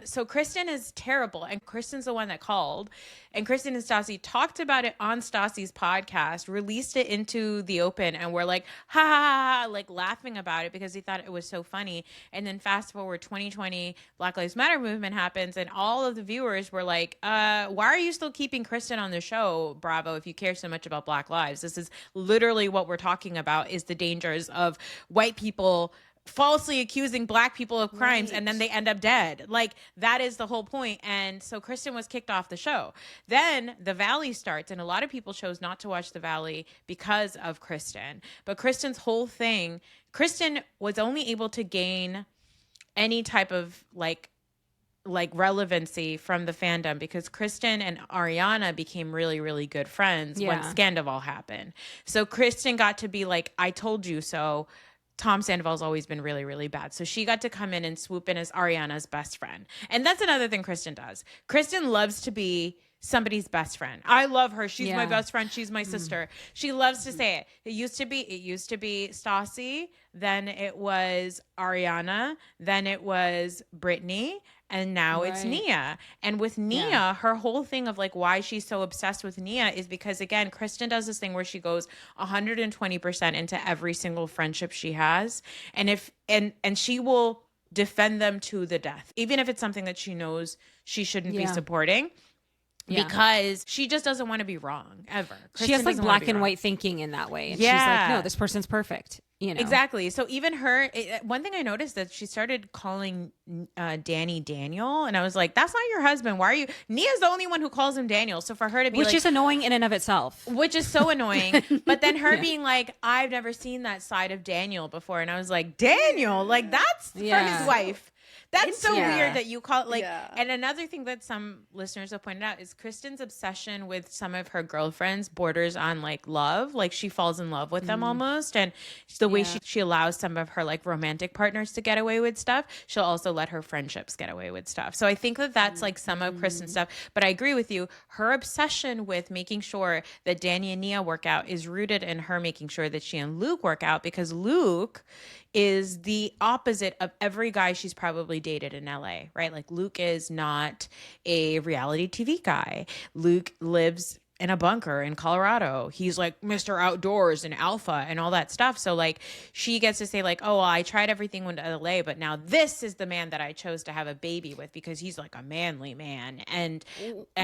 So Kristen is terrible. And Kristen's the one that called. And Kristen and Stassi talked about it on Stassi's podcast, released it into the open, and we're like, ha, ha, ha, ha, like laughing about it because he thought it was so funny. And then fast forward 2020, Black Lives Matter movement happens, and all of the viewers were like, why are you still keeping Kristen on the show, Bravo, if you care so much about Black lives? This is literally what we're talking about, is the dangers of white people falsely accusing Black people of crimes, and then they end up dead. Like, that is the whole point. And so Kristen was kicked off the show. Then The Valley starts, and a lot of people chose not to watch The Valley because of Kristen. But Kristen's whole thing, Kristen was only able to gain any type of like relevancy from the fandom because Kristen and Ariana became really, really good friends when Scandival happened. So Kristen got to be like, I told you so. Tom Sandoval's always been really, really bad. So she got to come in and swoop in as Ariana's best friend. And that's another thing Kristen does. Kristen loves to be somebody's best friend. I love her. She's my best friend. She's my sister. She loves to say it. It used to be Stassi. Then it was Ariana. Then it was Brittany. And now it's Nia. And with Nia, her whole thing of like why she's so obsessed with Nia is because, again, Kristen does this thing where she goes 120% into every single friendship she has. And and she will defend them to the death, even if it's something that she knows she shouldn't be supporting. Because she just doesn't want to be wrong ever. She has like black and white thinking in that way. And she's like, no, this person's perfect. You know? Exactly. So even her, one thing I noticed that she started calling Danny Daniel. And I was like, that's not your husband. Why are you? Nia's the only one who calls him Daniel. So for her to be Which is annoying in and of itself. Which is so annoying. But then her being like, I've never seen that side of Daniel before. And I was like, Daniel? Like, that's for his wife. That's so weird that you call it like, and another thing that some listeners have pointed out is Kristen's obsession with some of her girlfriends borders on like love. Like she falls in love with them almost. And the way she allows some of her like romantic partners to get away with stuff, she'll also let her friendships get away with stuff. So I think that that's like some of Kristen's stuff. But I agree with you. Her obsession with making sure that Danny and Nia work out is rooted in her making sure that she and Luke work out, because Luke is the opposite of every guy she's probably dated in LA, right? Like Luke is not a reality TV guy. Luke lives in a bunker in Colorado. He's like Mr. Outdoors and alpha and all that stuff. So like she gets to say like, oh, well, I tried everything with LA, but now this is the man that I chose to have a baby with because he's like a manly man. And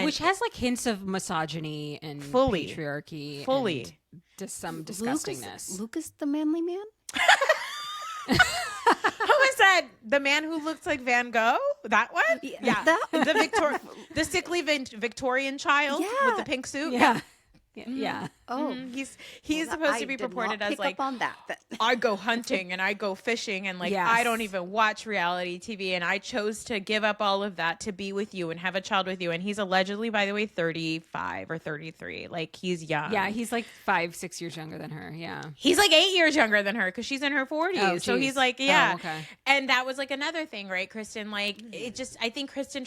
which has like hints of misogyny and patriarchy. And just some disgustingness. Luke is the manly man? Who is that? The man who looks like Van Gogh? That one? Yeah. The sickly Victorian child with the pink suit? Yeah. Yeah. Oh, he's supposed to be purported as like, on that. I go hunting and I go fishing and like I don't even watch reality TV, and I chose to give up all of that to be with you and have a child with you. And he's allegedly, by the way, 35 or 33. Like he's young. Yeah, he's like 5-6 years younger than her. Yeah, he's like 8 years younger than her because she's in her 40s. Oh, so he's like, okay. And that was like another thing, right, Kristen? Like I think Kristen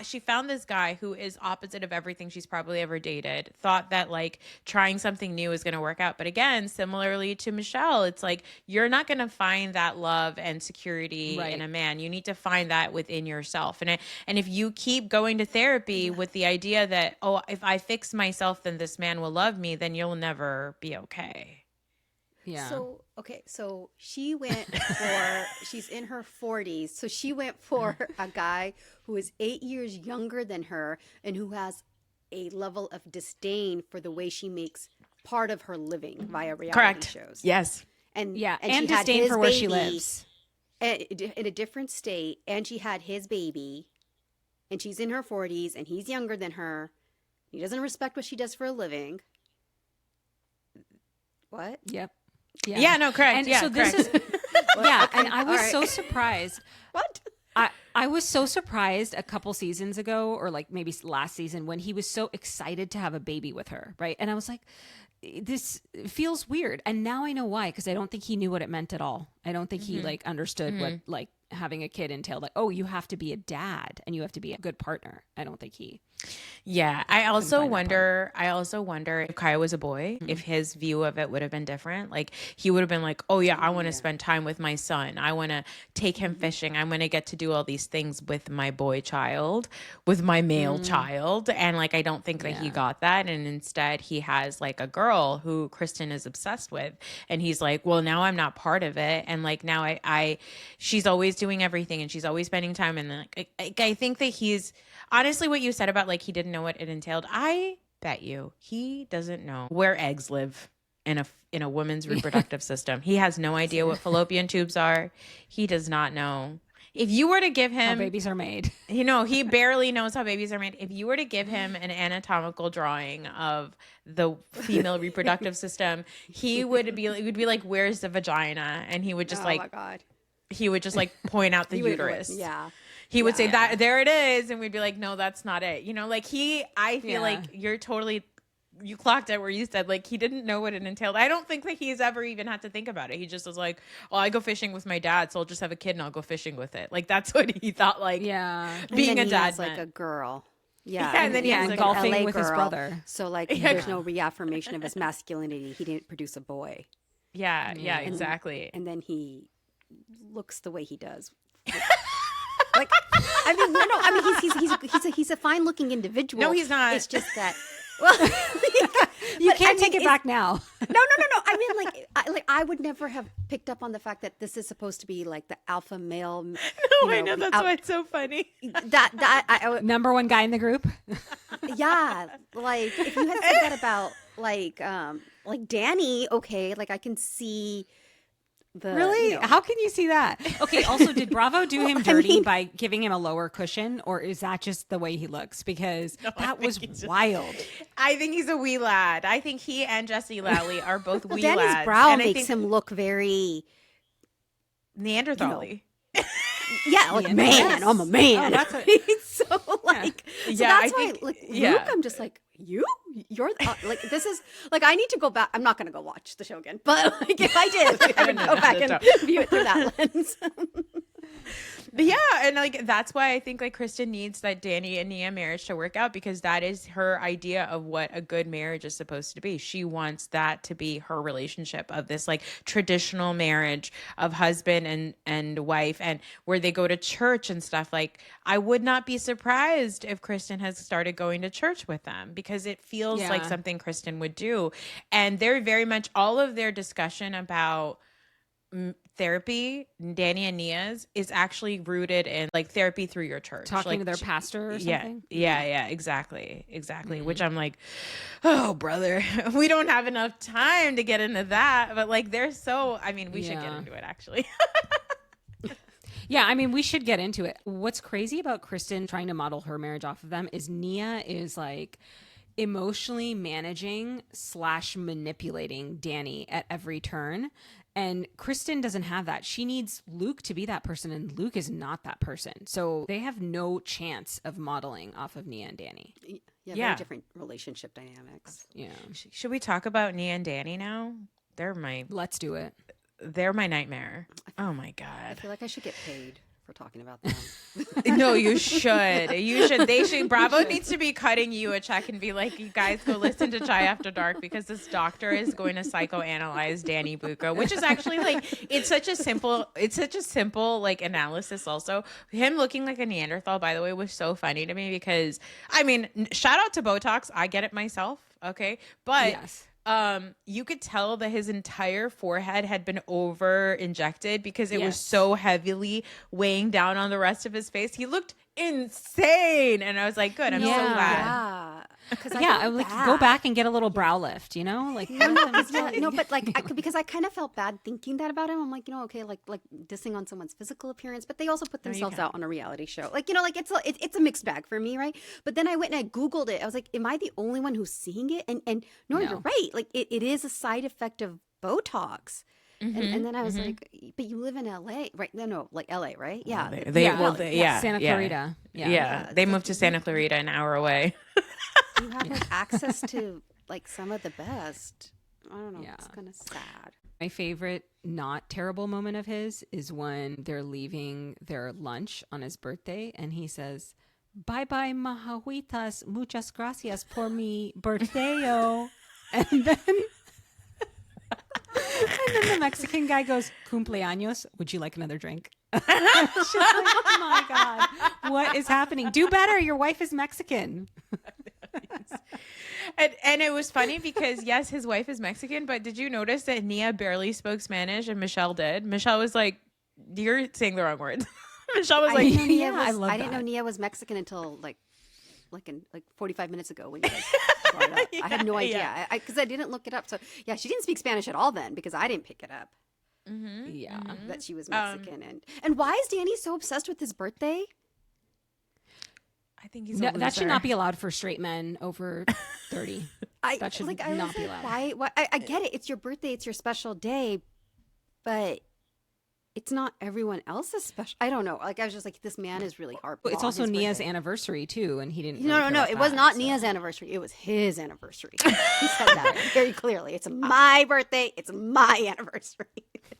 she found this guy who is opposite of everything she's probably ever dated, thought that like trying something new is going to work out. But again, similarly to Michelle, it's like you're not going to find that love and security in a man. You need to find that within yourself. And if you keep going to therapy with the idea that, oh, if I fix myself, then this man will love me, then you'll never be okay. Yeah. So she went she's in her 40s. So she went for a guy who is 8 years younger than her and who has a level of disdain for the way she makes part of her living via reality shows. Yes. And and disdain for where she lives. In a different state. And she had his baby. And she's in her 40s and he's younger than her. He doesn't respect what she does for a living. What? Yep. Yeah, no, correct. And yeah, so correct. this is and I was so surprised. What? I was so surprised a couple seasons ago, or like maybe last season, when he was so excited to have a baby with her, right? And I was like, this feels weird. And now I know why, because I don't think he knew what it meant at all. I don't think he like understood what like having a kid entailed like, oh, you have to be a dad and you have to be a good partner. I don't think he. Yeah. I also wonder if Kaya was a boy, if his view of it would have been different. Like he would have been like, oh yeah, I want to spend time with my son. I want to take him fishing. I'm going to get to do all these things with my boy child, with my male child. And like, I don't think that he got that. And instead he has like a girl who Kristen is obsessed with. And he's like, well, now I'm not part of it. And like, now she's always doing everything and she's always spending time. And like, I think that he's honestly what you said about like, he didn't know what it entailed. I bet you he doesn't know where eggs live in a woman's reproductive system. He has no idea what fallopian tubes are. He does not know. If you were to give him how babies are made, he barely knows how babies are made. If you were to give him an anatomical drawing of the female reproductive system, it would be like, where's the vagina? And he would just oh my God. He would just like point out the uterus. He would say that there it is. And we'd be like, no, that's not it. You know, like I feel like you clocked it where you said like, he didn't know what it entailed. I don't think that he's ever even had to think about it. He just was like, oh, I go fishing with my dad. So I'll just have a kid and I'll go fishing with it. Like, that's what he thought, like being a dad meant. Like a girl. Yeah. And then he has like golfing LA with his girl. brother. So like, there's no reaffirmation of his masculinity. He didn't produce a boy. Yeah, exactly. And then he looks the way he does. Like, I mean, no. I mean, he's a fine looking individual. No, he's not. It's just that. Well, you can't take it back now. No. I mean, I would never have picked up on the fact that this is supposed to be like the alpha male. No, I know that's why it's so funny. I Number one guy in the group. Yeah, like if you had said that about like Danny, okay, like I can see. Really? How can you see that? Okay, also, did Bravo do him dirty by giving him a lower cushion, or is that just the way he looks? Because that was wild. I think he's a wee lad. I think he and Jesse Lally are both wee Danny's lads. brow makes him look very Neanderthal-y. Yeah, like man, I'm a man. Oh, that's so like, that's why like Luke, I'm just like, you're like, this is like, I need to go back. I'm not going to go watch the show again, but like if I did, I would go back and view it through that lens. But yeah, and like that's why I think like Kristen needs that Danny and Nia marriage to work out, because that is her idea of what a good marriage is supposed to be. She wants that to be her relationship, of this like traditional marriage of husband and wife, and where they go to church and stuff. Like, I would not be surprised if Kristen has started going to church with them, because it feels like something Kristen would do. And they're very much, all of their discussion about therapy, Danny and Nia's, is actually rooted in like therapy through your church, talking like, to their pastor or something. Yeah, exactly. Which I'm like, oh brother, we don't have enough time to get into that, but like they're so, I mean, we should get into it actually. Yeah, I mean, we should get into it. What's crazy about Kristen trying to model her marriage off of them is Nia is like emotionally managing / manipulating Danny at every turn. And Kristen doesn't have that. She needs Luke to be that person, and Luke is not that person. So they have no chance of modeling off of Nia and Danny. Yeah, very different relationship dynamics. Yeah. Should we talk about Nia and Danny now? Let's do it. They're my nightmare. Oh my God. I feel like I should get paid for talking about them. No, you should. They should. Bravo needs to be cutting you a check and be like, you guys go listen to Chai After Dark, because this doctor is going to psychoanalyze Danny Bucco, which is actually like, it's such a simple like analysis. Also, him looking like a Neanderthal, by the way, was so funny to me, because I mean, shout out to Botox. I get it myself. Okay. But yes. You could tell that his entire forehead had been over injected, because it was so heavily weighing down on the rest of his face. He looked insane, and I was like, good, I'm so glad. I like go back and get a little brow lift, you know, like but like because I kind of felt bad thinking that about him. I'm like, okay, like dissing on someone's physical appearance, but they also put themselves out on a reality show, like, like it's a mixed bag for me, right? But then I went and I Googled it. I was like, am I the only one who's seeing it? And no, you're right. Like it is a side effect of Botox. Mm-hmm, and then I was like, but you live in LA, right? No, like LA, right? Yeah. Santa Clarita. Yeah. They moved to Santa Clarita, an hour away. You have like access to like some of the best. I don't know. It's kind of sad. My favorite not terrible moment of his is when they're leaving their lunch on his birthday and he says, "Bye bye, mahahuitas, muchas gracias por mi birthdeo." And then the Mexican guy goes, "Cumpleaños, would you like another drink?" It's just like, oh my God, what is happening? Do better. Your wife is Mexican. And it was funny because, yes, his wife is Mexican, but did you notice that Nia barely spoke Spanish and Michelle did? Michelle was like, you're saying the wrong words. Michelle was like, I didn't know Nia was Mexican until like 45 minutes ago when you guys brought it up. I had no idea because I didn't look it up. So yeah, she didn't speak Spanish at all then because I didn't pick it up. Yeah, that she was Mexican. And why is Danny so obsessed with his birthday? I think he's that should not be allowed for straight men over 30. That should not be allowed. Why? I get it. It's your birthday. It's your special day, but it's not everyone else's special. I don't know. Like I was just like, this man is really hard. It's also Nia's anniversary too, and he didn't. No. It was not Nia's anniversary. It was his anniversary. He said that very clearly. It's my birthday. It's my anniversary.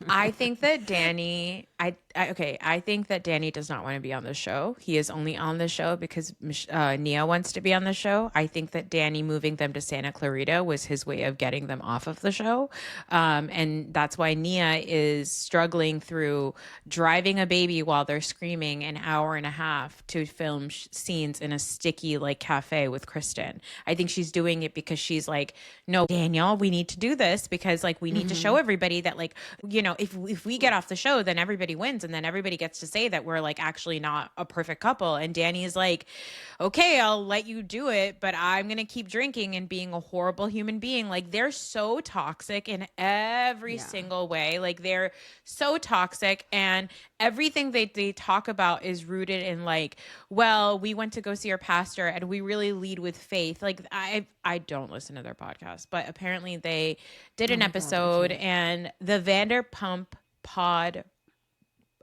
I think that Danny. I think that Danny does not want to be on the show. He is only on the show because Nia wants to be on the show. I think that Danny moving them to Santa Clarita was his way of getting them off of the show, and that's why Nia is struggling through driving a baby while they're screaming an hour and a half to film scenes in a sticky like cafe with Kristen. I think she's doing it because she's like, no, Daniel, we need to do this because like we need to show everybody that like, you know, if we get off the show, then everybody wins. And then everybody gets to say that we're like actually not a perfect couple. And Danny is like, okay, I'll let you do it, but I'm going to keep drinking and being a horrible human being. Like they're so toxic in every single way. Like they're so toxic. And everything they talk about is rooted in like, well, we went to go see our pastor and we really lead with faith. Like I don't listen to their podcast, but apparently they did an episode and the Vanderpump Pod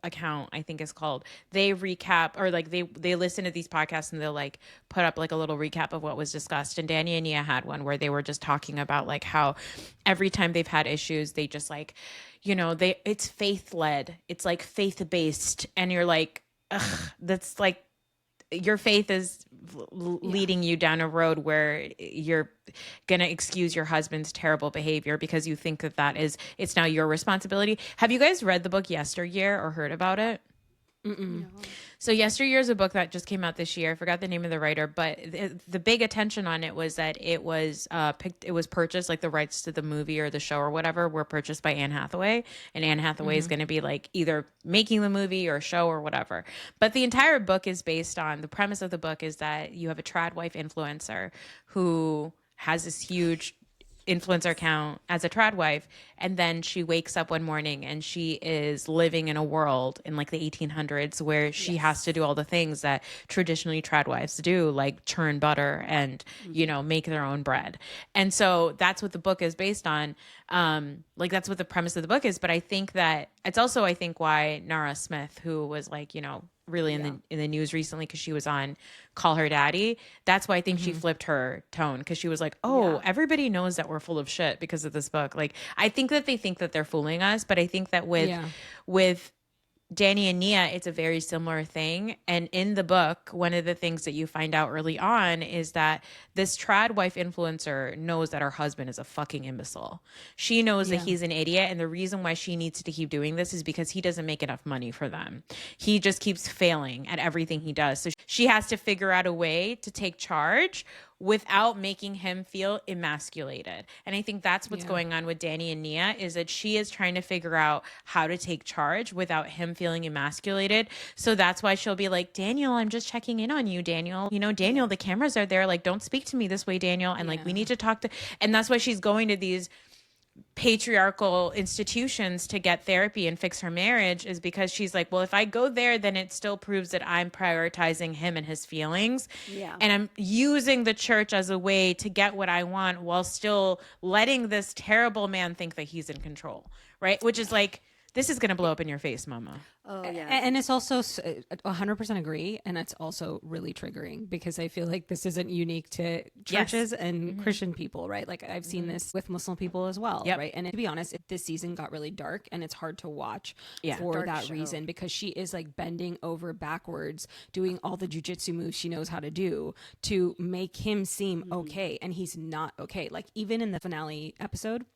account, I think is called, they recap or like they listen to these podcasts and they'll like put up like a little recap of what was discussed. And Danny and Nia had one where they were just talking about like how every time they've had issues, they just like, you know, it's faith led, it's like faith based, and you're like, ugh, that's like your faith is leading you down a road where you're gonna excuse your husband's terrible behavior because you think that it's now your responsibility. Have you guys read the book Yesteryear or heard about it? No. So Yesteryear is a book that just came out this year. I forgot the name of the writer, but the big attention on it was that it was purchased, like the rights to the movie or the show or whatever were purchased by Anne Hathaway, and Anne Hathaway is going to be like either making the movie or show or whatever. But the entire book is based on, the premise of the book is that you have a trad wife influencer who has this huge influencer account as a trad wife, and then she wakes up one morning and she is living in a world in like the 1800s where she has to do all the things that traditionally trad wives do, like churn butter and you know, make their own bread. And so that's what the book is based on. Like that's what the premise of the book is. But I think that it's also, I think, why Nara Smith, who was like, you know, really in the news recently because she was on Call Her Daddy, that's why I think she flipped her tone, because she was like, oh, everybody knows that we're full of shit because of this book. Like I think that they think that they're fooling us, but I think that with Danny and Nia, it's a very similar thing. And in the book, one of the things that you find out early on is that this trad wife influencer knows that her husband is a fucking imbecile. She knows that he's an idiot. And the reason why she needs to keep doing this is because he doesn't make enough money for them. He just keeps failing at everything he does. So she has to figure out a way to take charge without making him feel emasculated. And I think that's what's going on with Danny and Nia, is that she is trying to figure out how to take charge without him feeling emasculated. So that's why she'll be like, Daniel, I'm just checking in on you, Daniel. You know, Daniel, the cameras are there. Like, don't speak to me this way, Daniel. And like, we need to talk to, and that's why she's going to these patriarchal institutions to get therapy and fix her marriage, is because she's like, well, if I go there, then it still proves that I'm prioritizing him and his feelings. And I'm using the church as a way to get what I want while still letting this terrible man think that he's in control. Right. Which is like this is going to blow up in your face, mama. Oh yeah. And it's also 100% agree. And it's also really triggering because I feel like this isn't unique to churches and Christian people, right? Like I've seen this with Muslim people as well, right? And to be honest, this season got really dark and it's hard to watch for Dark that show. reason because she is like bending over backwards, doing all the jujitsu moves she knows how to do to make him seem okay. And he's not okay. Like even in the finale episode,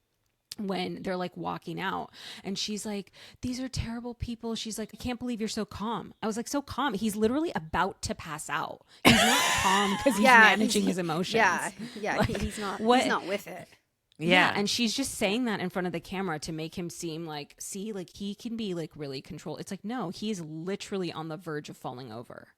when they're like walking out and she's like, these are terrible people. She's like, I can't believe you're so calm. I was like, so calm. He's literally about to pass out. He's not calm because he's managing his emotions. Yeah. Like, he's not with it. Yeah. And she's just saying that in front of the camera to make him seem like, see, like he can be like really controlled. It's like, no, he's literally on the verge of falling over.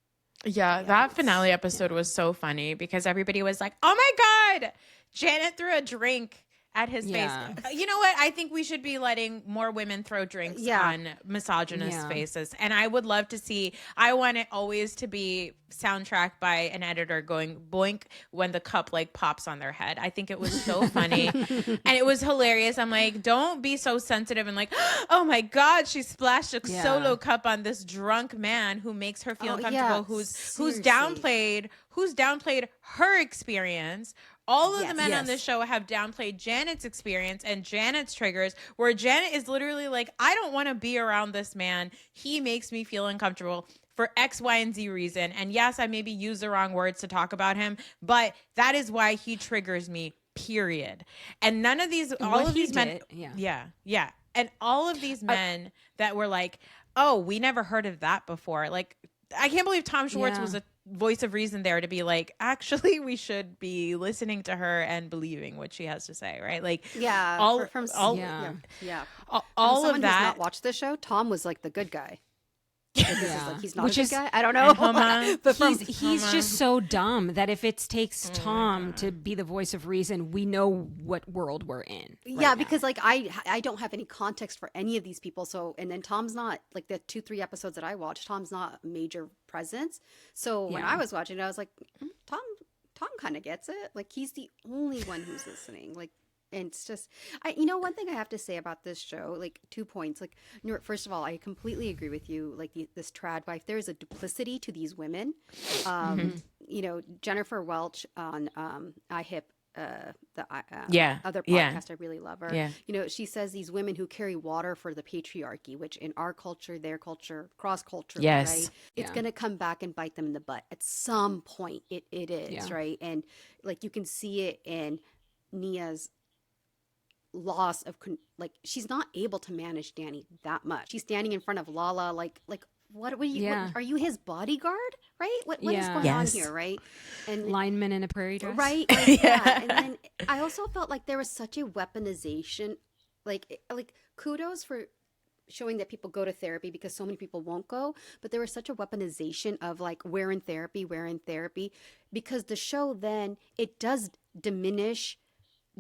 Yeah, that finale episode was so funny because everybody was like, oh my God, Janet threw a drink at his face. You know what? I think we should be letting more women throw drinks on misogynist faces. And I would love to see, I want it always to be soundtracked by an editor going boink when the cup like pops on their head. I think it was so funny and it was hilarious. I'm like, don't be so sensitive and like, oh my God, she splashed a solo cup on this drunk man who makes her feel uncomfortable, who's downplayed her experience. All of the men on this show have downplayed Janet's experience and Janet's triggers, where Janet is literally like, I don't want to be around this man. He makes me feel uncomfortable for X, Y, and Z reason. And yes, I maybe use the wrong words to talk about him, but that is why he triggers me, period. And none of these, all of these men, and all of these men that were like, oh, we never heard of that before. Like, I can't believe Tom Schwartz was a voice of reason there to be like, actually, we should be listening to her and believing what she has to say, right? Like, all from all someone of that. Who's not watched the show, Tom was like the good guy. Like, he's not Which a is good guy. I don't know. But he's just so dumb that if it takes Tom to be the voice of reason, we know what world we're in. Because like I don't have any context for any of these people. So and then Tom's not like the 2-3 episodes that I watched. Tom's not a major presence. So when I was watching it, I was like, Tom kind of gets it. Like he's the only one who's listening. Like. And it's just, one thing I have to say about this show, like 2 points. Like, first of all, I completely agree with you. Like this trad wife, there is a duplicity to these women. Jennifer Welch on iHip, other podcast, I really love her. Yeah. She says these women who carry water for the patriarchy, which in our culture, their culture, cross culture, right? It's going to come back and bite them in the butt at some point. It is, right? And like you can see it in Nia's loss of she's not able to manage Danny that much. She's standing in front of Lala like what are you what, are you his bodyguard, right? What is going on here, right? And lineman in a prairie dress, right? And then I also felt like there was such a weaponization, like kudos for showing that people go to therapy because so many people won't go, but there was such a weaponization of like we're in therapy because the show then it does diminish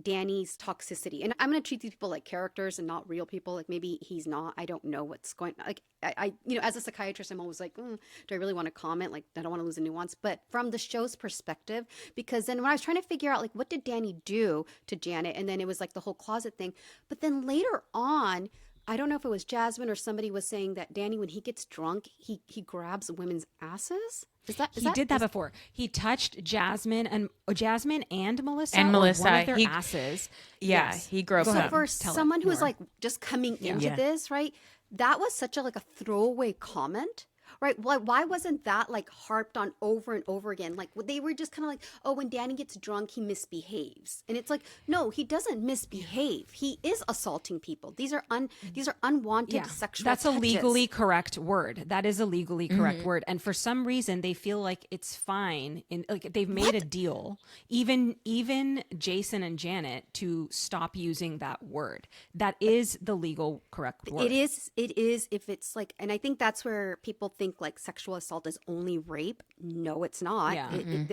Danny's toxicity. And I'm going to treat these people like characters and not real people. Like maybe he's not. I don't know what's going on. Like I as a psychiatrist, I'm always like, do I really want to comment? Like I don't want to lose a nuance. But from the show's perspective, because then when I was trying to figure out like what did Danny do to Janet, and then it was like the whole closet thing. But then later on, I don't know if it was Jasmine or somebody was saying that Danny, when he gets drunk, he grabs women's asses. He did that before. He touched Jasmine and Melissa and Melissa. One of their asses. Yeah, he groped them. So for someone who's like just coming into this, right? That was such a throwaway comment. Right. Why wasn't that like harped on over and over again? Like they were just kind of like, oh, when Danny gets drunk, he misbehaves. And it's like, no, he doesn't misbehave. He is assaulting people. These are unwanted sexual That's touches. a legally correct word. That is a legally correct word. And for some reason, they feel like it's fine. Like they've made a deal, even Jason and Janet, to stop using that word. That is the legal correct word. It is if it's like, and I think that's where people think like sexual assault is only rape. No, it's not.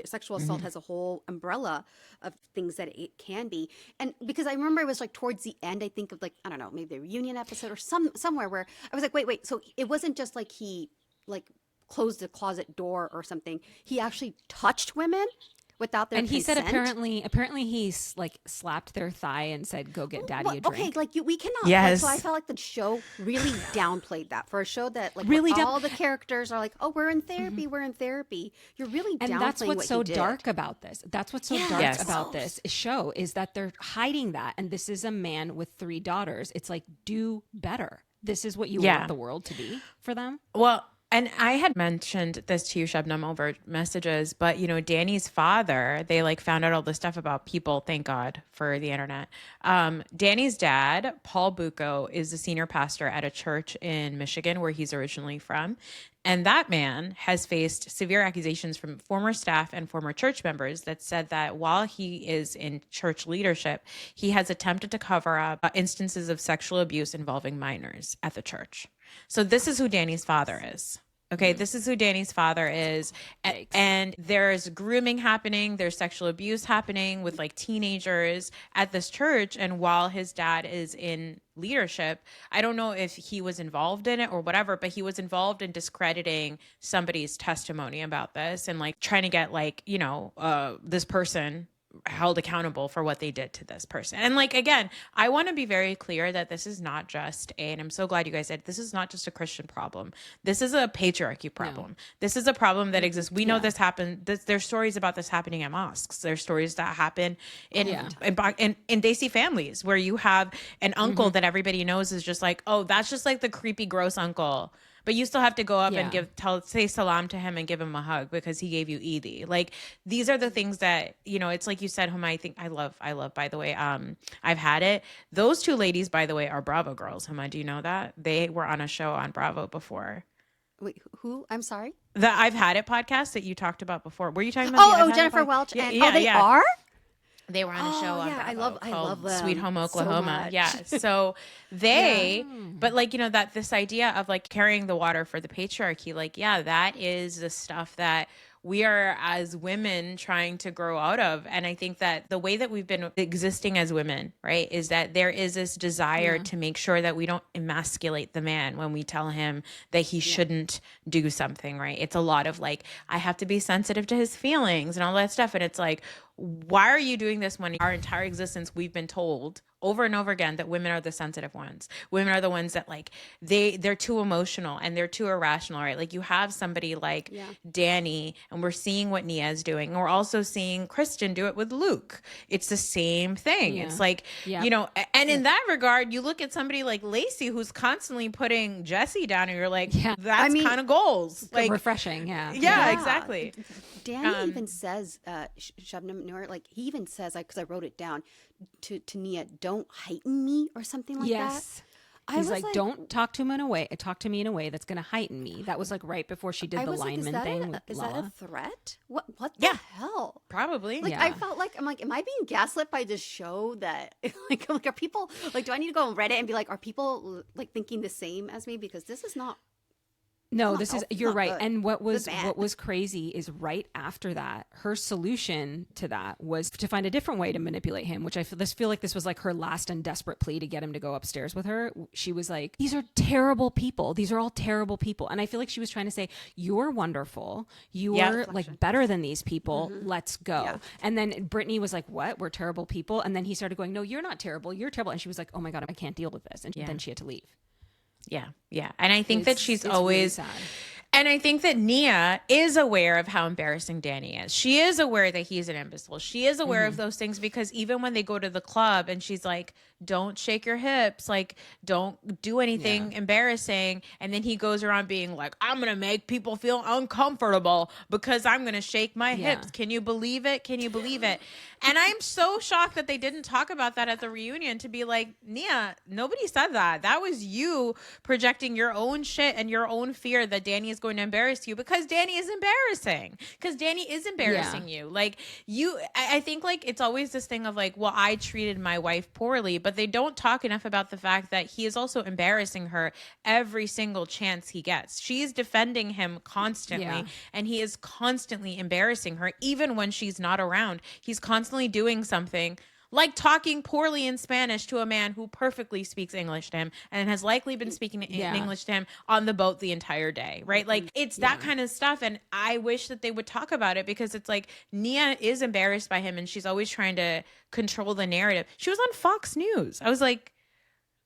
Sexual assault has a whole umbrella of things that it can be. And because I remember it was like towards the end, I think of like, I don't know, maybe the reunion episode or somewhere where I was like, wait. So it wasn't just like he like closed the closet door or something. He actually touched women. without their And he said consent. apparently he like slapped their thigh and said, "Go get daddy a drink." Okay, like we cannot. Like, Yes. so I felt like the show really downplayed that for a show that like Really where all the characters are like, oh, we're in therapy, we're in therapy. You're really And downplaying that's what's what so he did. dark about this. That's what's so dark Yes. about this show is that they're hiding that. And this is a man with 3 daughters. It's like, do better. This is what you want the world to be for them. Well, and I had mentioned this to you, Shabnam, over messages, but Danny's father, they like found out all this stuff about people. Thank God for the internet. Danny's dad, Paul Bucco, is the senior pastor at a church in Michigan where he's originally from. And that man has faced severe accusations from former staff and former church members that said that while he is in church leadership, he has attempted to cover up instances of sexual abuse involving minors at the church. So this is who Danny's father is. Okay, this is who Danny's father is. And there's grooming happening. There's sexual abuse happening with like teenagers at this church. And while his dad is in leadership, I don't know if he was involved in it or whatever, but he was involved in discrediting somebody's testimony about this and like trying to get like, this person held accountable for what they did to this person. And like, again, I want to be very clear that this is not just and I'm so glad you guys said, this is not just a Christian problem. This is a patriarchy problem. No. This is a problem that exists. We know this happened. There's stories about this happening at mosques. There's stories that happen in Desi families where you have an uncle that everybody knows is just like, oh, that's just like the creepy, gross uncle. But you still have to go up and say salam to him and give him a hug because he gave you Eid. Like these are the things that, it's like you said, Huma, I think I love, by the way, I've Had It. Those 2 ladies, by the way, are Bravo girls. Huma, do you know that? They were on a show on Bravo before. Wait, who? I'm sorry? The I've Had It podcast that you talked about before. Were you talking about Oh, Jennifer Welch. And, they are? They were on a show on Bravo I love them. Sweet Home Oklahoma. So So they, but like, that this idea of like carrying the water for the patriarchy, like, that is the stuff that we are as women trying to grow out of. And I think that the way that we've been existing as women, right, is that there is this desire to make sure that we don't emasculate the man when we tell him that he shouldn't do something, right? It's a lot of like, I have to be sensitive to his feelings and all that stuff. And it's like, why are you doing this when our entire existence we've been told over and over again that women are the sensitive ones? Women are the ones that like they're too emotional and they're too irrational, right? Like you have somebody like Danny, and we're seeing what Nia is doing. And we're also seeing Kristen do it with Luke. It's the same thing. It's like, and in that regard, you look at somebody like Lacey who's constantly putting Jesse down and you're like, that's kind of goals. Like refreshing. Yeah, exactly. Danny even says, Shabnam Noor, like he even says, because I wrote it down to Nia, don't heighten me or something like that. He's like, don't talk to me in a way that's going to heighten me. That was like right before she did the lineman thing with is Lala. that a threat? What the hell? Probably. Like I felt like, I'm like, am I being gaslit by this show that like are people like, do I need to go on Reddit and be like, are people like thinking the same as me? Because this is not. No, you're right. Good. And what was crazy is right after that, her solution to that was to find a different way to manipulate him, which I feel like this was like her last and desperate plea to get him to go upstairs with her. She was like, these are terrible people. These are all terrible people. And I feel like she was trying to say, you're wonderful. You're like better than these people. Let's go. Yeah. And then Brittany was like, what? We're terrible people. And then he started going, no, you're not terrible. You're terrible. And she was like, oh my God, I can't deal with this. And then she had to leave. Yeah. And I think that she's always, really and I think that Nia is aware of how embarrassing Danny is. She is aware that he's an imbecile. She is aware of those things because even when they go to the club and she's like, don't shake your hips, like don't do anything embarrassing. And then he goes around being like, I'm going to make people feel uncomfortable because I'm going to shake my hips. Can you believe it? Can you believe it? And I'm so shocked that they didn't talk about that at the reunion to be like, Nia, nobody said that. That was you projecting your own shit and your own fear that Danny is going to embarrass you because Danny is embarrassing. Because Danny is embarrassing you. Like I think like it's always this thing of like, well, I treated my wife poorly, but they don't talk enough about the fact that he is also embarrassing her every single chance he gets. She is defending him constantly and he is constantly embarrassing her even when she's not around. He's constantly doing something like talking poorly in Spanish to a man who perfectly speaks English to him and has likely been speaking in English to him on the boat the entire day, right? Like it's that kind of stuff. And I wish that they would talk about it, because it's like Nia is embarrassed by him and she's always trying to control the narrative. She was on Fox News. I was like,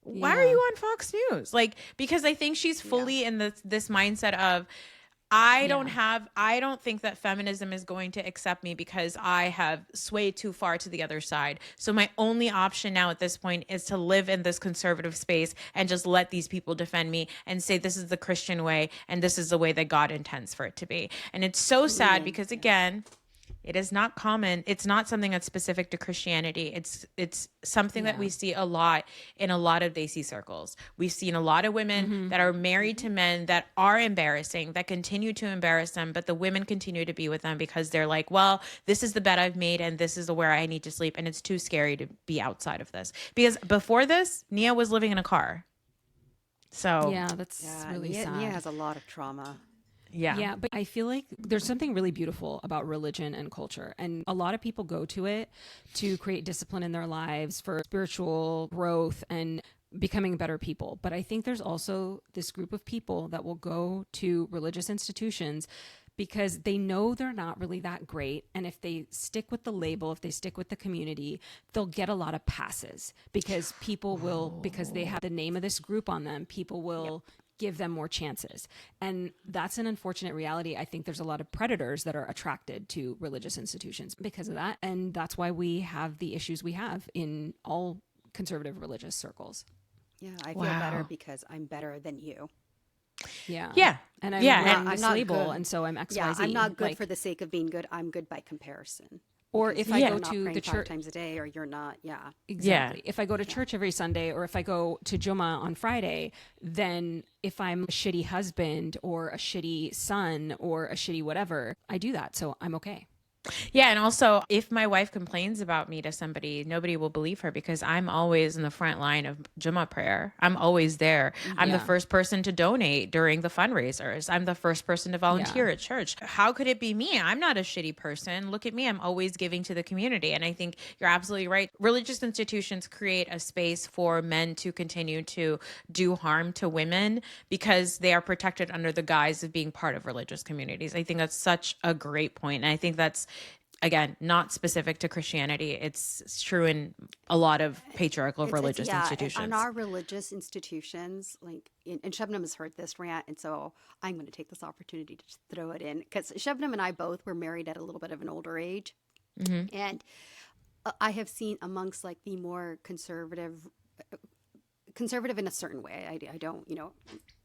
why are you on Fox News? Like, because I think she's fully in this mindset of, I don't think that feminism is going to accept me because I have swayed too far to the other side. So my only option now at this point is to live in this conservative space and just let these people defend me and say this is the Christian way and this is the way that God intends for it to be. And it's so sad because, again, it is not common. It's not something that's specific to Christianity. It's something that we see a lot in a lot of Desi circles. We've seen a lot of women that are married to men that are embarrassing, that continue to embarrass them, but the women continue to be with them because they're like, well, this is the bed I've made and this is where I need to sleep, and it's too scary to be outside of this. Because before this, Nia was living in a car. So yeah, that's really sad. Nia has a lot of trauma. Yeah, but I feel like there's something really beautiful about religion and culture. And a lot of people go to it to create discipline in their lives for spiritual growth and becoming better people. But I think there's also this group of people that will go to religious institutions because they know they're not really that great. And if they stick with the label, if they stick with the community, they'll get a lot of passes because people will, because they have the name of this group on them, people will give them more chances. And that's an unfortunate reality. I think there's a lot of predators that are attracted to religious institutions because of that. And that's why we have the issues we have in all conservative religious circles. Yeah, I feel better because I'm better than you. Yeah. And I'm wearing this label, and so I'm XYZ. Yeah, I'm not good for the sake of being good. I'm good by comparison. Or if I go to the church 5 times a day, or you're not, exactly. If I go to church every Sunday, or if I go to Juma on Friday, then if I'm a shitty husband or a shitty son or a shitty whatever, I do that. So I'm okay. Yeah. And also, if my wife complains about me to somebody, nobody will believe her because I'm always in the front line of Jummah prayer. I'm always there. I'm the first person to donate during the fundraisers. I'm the first person to volunteer at church. How could it be me? I'm not a shitty person. Look at me. I'm always giving to the community. And I think you're absolutely right. Religious institutions create a space for men to continue to do harm to women because they are protected under the guise of being part of religious communities. I think that's such a great point. And I think that's, again, not specific to Christianity. It's true in a lot of patriarchal religious institutions. On our religious institutions, like, and Shebnam has heard this rant, and so I'm going to take this opportunity to just throw it in. Because Shebnam and I both were married at a little bit of an older age. And I have seen amongst like the more conservative in a certain way. I don't,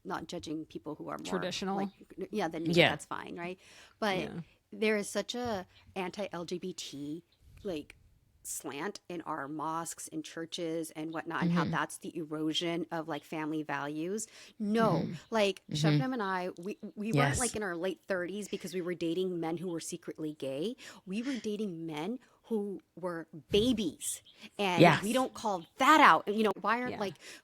not judging people who are more traditional. Than me, that's fine, right? But there is such a anti-LGBT like slant in our mosques and churches and whatnot, and how that's the erosion of like family values. Like Shebnam and I, we weren't like in our late 30s because we were dating men who were secretly gay. We were dating men who were babies, and we don't call that out. Why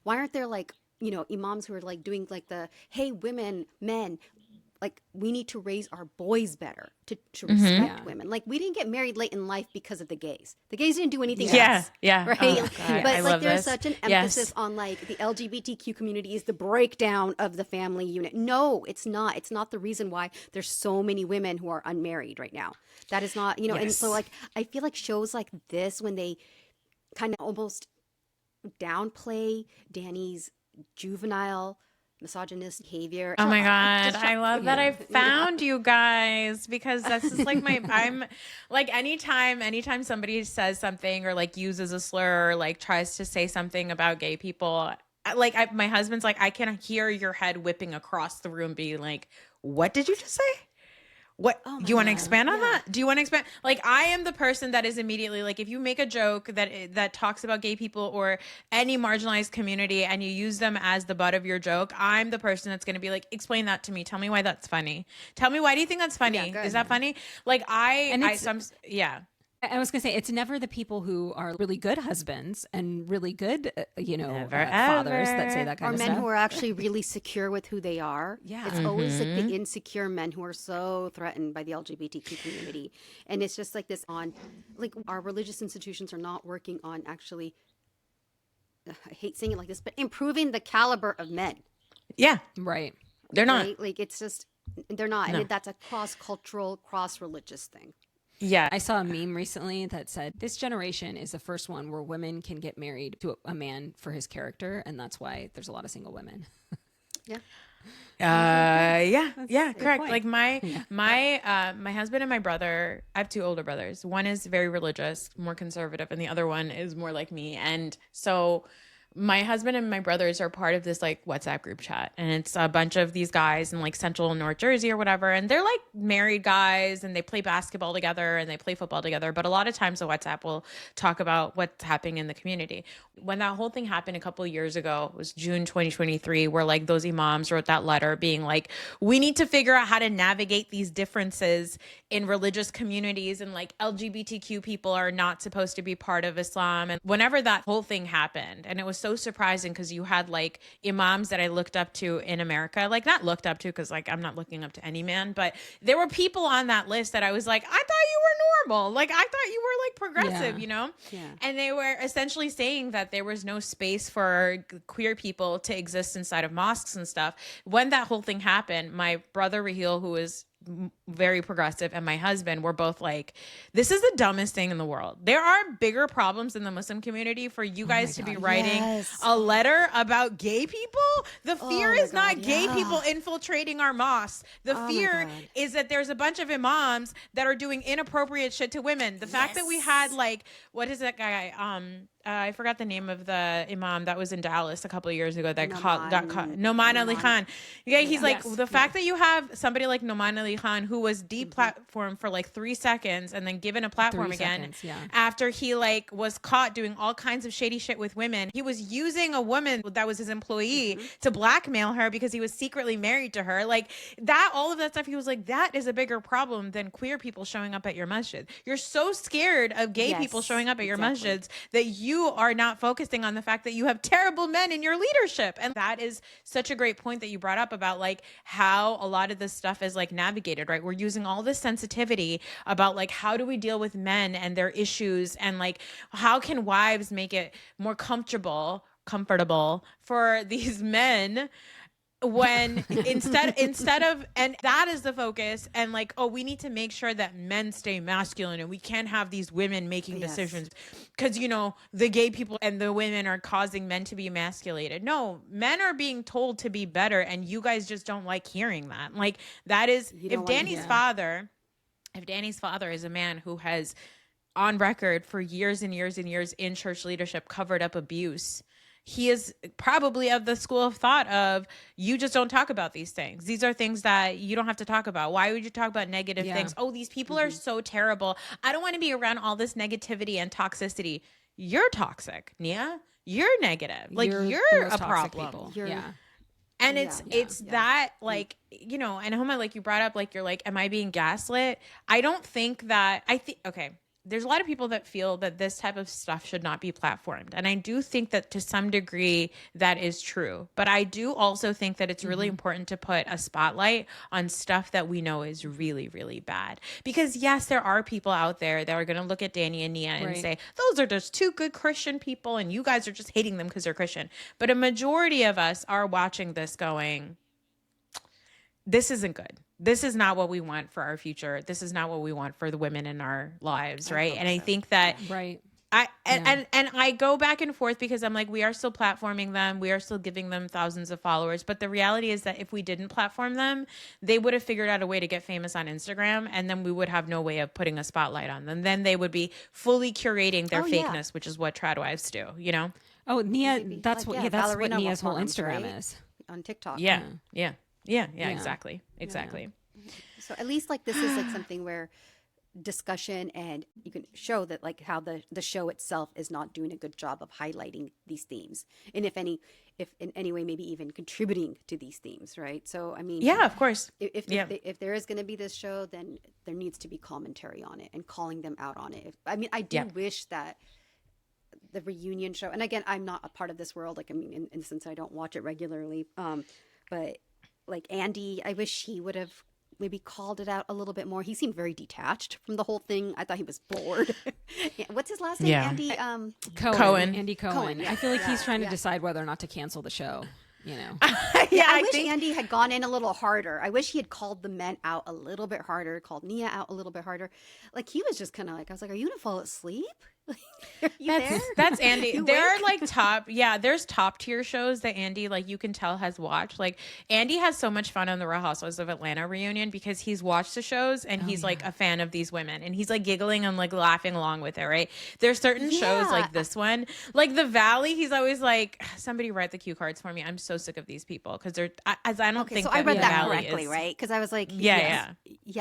aren't there like imams who are like doing like the, hey, women, men, like we need to raise our boys better to respect women. Like we didn't get married late in life because of the gays. The gays didn't do anything else. Right? Oh, but like there's such an emphasis on like the LGBTQ community is the breakdown of the family unit. No, it's not. It's not the reason why there's so many women who are unmarried right now. That is not, and so like I feel like shows like this, when they kind of almost downplay Danny's juvenile misogynist behavior. Oh my God. I love that I found you guys, because this is like I'm like, anytime somebody says something or like uses a slur or like tries to say something about gay people, my husband's like, I can hear your head whipping across the room being like, what did you just say? What do you want to expand on that? Do you want to expand? Like, I am the person that is immediately like, if you make a joke that talks about gay people or any marginalized community and you use them as the butt of your joke, I'm the person that's going to be like, explain that to me. Tell me why that's funny. Tell me, why do you think that's funny? Is that funny? Like, I was going to say, it's never the people who are really good husbands and really good, fathers that say that kind of stuff. Or men who are actually really secure with who they are. Yeah. It's always like the insecure men who are so threatened by the LGBTQ community. And it's just like this our religious institutions are not working on actually, I hate saying it like this, but improving the caliber of men. Yeah. Right. They're not. Right? Like it's just, they're not. No. And that's a cross-cultural, cross-religious thing. Yeah. I saw a meme recently that said this generation is the first one where women can get married to a man for his character, and that's why there's a lot of single women. Yeah. Correct. point. Like my husband and my brother, I have two older brothers. One is very religious, more conservative, and the other one is more like me. And so my husband and my brothers are part of this like WhatsApp group chat, and it's a bunch of these guys in like Central and North Jersey or whatever, and they're like married guys, and they play basketball together and they play football together. But a lot of times the WhatsApp will talk about what's happening in the community. When that whole thing happened a couple of years ago, it was June 2023, where like those imams wrote that letter being like, we need to figure out how to navigate these differences in religious communities, and like LGBTQ people are not supposed to be part of Islam. And whenever that whole thing happened, and it was so surprising because you had like imams that I looked up to in America, like not looked up to because like I'm not looking up to any man, but there were people on that list that I was like, I thought you were normal. Like I thought you were like progressive, you know? Yeah. And they were essentially saying that there was no space for queer people to exist inside of mosques and stuff. When that whole thing happened, my brother Raheel, who is very progressive, and my husband were both like, this is the dumbest thing in the world. There are bigger problems in the Muslim community for you guys to be writing a letter about gay people. The fear is not gay people infiltrating our mosques. The fear is that there's a bunch of imams that are doing inappropriate shit to women. The fact that we had like, what is that guy? I forgot the name of the imam that was in Dallas a couple of years ago that got caught. Noman Ali Khan. Yeah, he's like, the fact that you have somebody like Noman Ali Khan who was deplatformed for like 3 seconds and then given a platform again after he like was caught doing all kinds of shady shit with women. He was using a woman that was his employee to blackmail her because he was secretly married to her. Like that, all of that stuff. He was like, that is a bigger problem than queer people showing up at your masjid. You're so scared of gay people showing up at your masjids that you are not focusing on the fact that you have terrible men in your leadership. And that is such a great point that you brought up about like how a lot of this stuff is like navigated, right? We're using all this sensitivity about like, how do we deal with men and their issues, and like, how can wives make it more comfortable for these men when instead of, and that is the focus, and like, oh, we need to make sure that men stay masculine and we can't have these women making decisions because, you know, the gay people and the women are causing men to be emasculated. No, men are being told to be better, and you guys just don't like hearing that. Like that is, if Danny's father is a man who has on record for years and years and years in church leadership covered up abuse, he is probably of the school of thought of, you just don't talk about these things. These are things that you don't have to talk about. Why would you talk about negative things? Oh, these people are so terrible. I don't want to be around all this negativity and toxicity. You're toxic, Nia. You're negative. Like you're a problem. And it's that like, you know, and Homa, like you brought up, like, you're like, am I being gaslit? I don't think that, okay. There's a lot of people that feel that this type of stuff should not be platformed. And I do think that to some degree that is true. But I do also think that it's really important to put a spotlight on stuff that we know is really, really bad. Because yes, there are people out there that are going to look at Danny and Nia and say, those are just two good Christian people and you guys are just hating them because they're Christian. But a majority of us are watching this going, this isn't good. This is not what we want for our future. This is not what we want for the women in our lives, right? And I think that and I go back and forth because I'm like, we are still platforming them. We are still giving them thousands of followers. But the reality is that if we didn't platform them, they would have figured out a way to get famous on Instagram, and then we would have no way of putting a spotlight on them. Then they would be fully curating their fakeness, which is what trad wives do, you know? Oh, Nia, that's what Nia's whole Instagram is. On TikTok. Yeah, exactly. So at least like this is like something where discussion, and you can show that like how the show itself is not doing a good job of highlighting these themes, and if in any way maybe even contributing to these themes, right? So I mean, of course, if there is going to be this show, then there needs to be commentary on it and calling them out on it. I mean, I do wish that the reunion show, and again, I'm not a part of this world. Like, I mean, in the sense I don't watch it regularly. But like Andy, I wish he would have maybe called it out a little bit more. He seemed very detached from the whole thing. I thought he was bored. What's his last name? Andy Cohen. Andy Cohen. Cohen, yeah. I feel like he's trying to decide whether or not to cancel the show. You know. I wish Andy had gone in a little harder. I wish he had called the men out a little bit harder, called Nia out a little bit harder. Like, he was just kind of like, I was like, are you gonna fall asleep? That's Andy. There are like there's top tier shows that Andy, like, you can tell has watched. Like, Andy has so much fun on the Real Housewives of Atlanta reunion because he's watched the shows and he's like a fan of these women and he's like giggling and like laughing along with it, right? There's certain shows like this one, like The Valley, he's always like, somebody write the cue cards for me. I'm so sick of these people because they're I don't think so that I read The that Valley correctly, right? Because I was like, I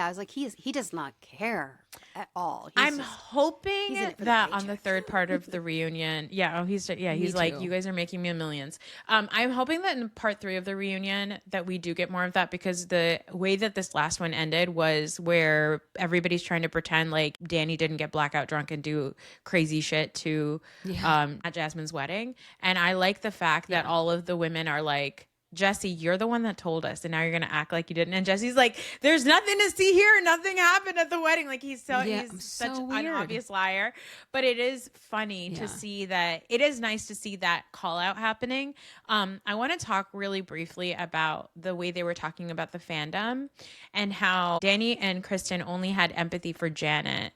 was like, he does not care at all. I'm hoping that on the third part of the reunion, he's like, you guys are making me millions. I'm hoping that in part 3 of the reunion that we do get more of that, because the way that this last one ended was where everybody's trying to pretend like Danny didn't get blackout drunk and do crazy shit to at Jasmine's wedding. And I like the fact that all of the women are like, Jesse, you're the one that told us, and now you're gonna act like you didn't. And Jesse's like, there's nothing to see here. Nothing happened at the wedding. Like, he's such an obvious liar. But it is funny to see that. It is nice to see that call out happening. I want to talk really briefly about the way they were talking about the fandom and how Danny and Kristen only had empathy for Janet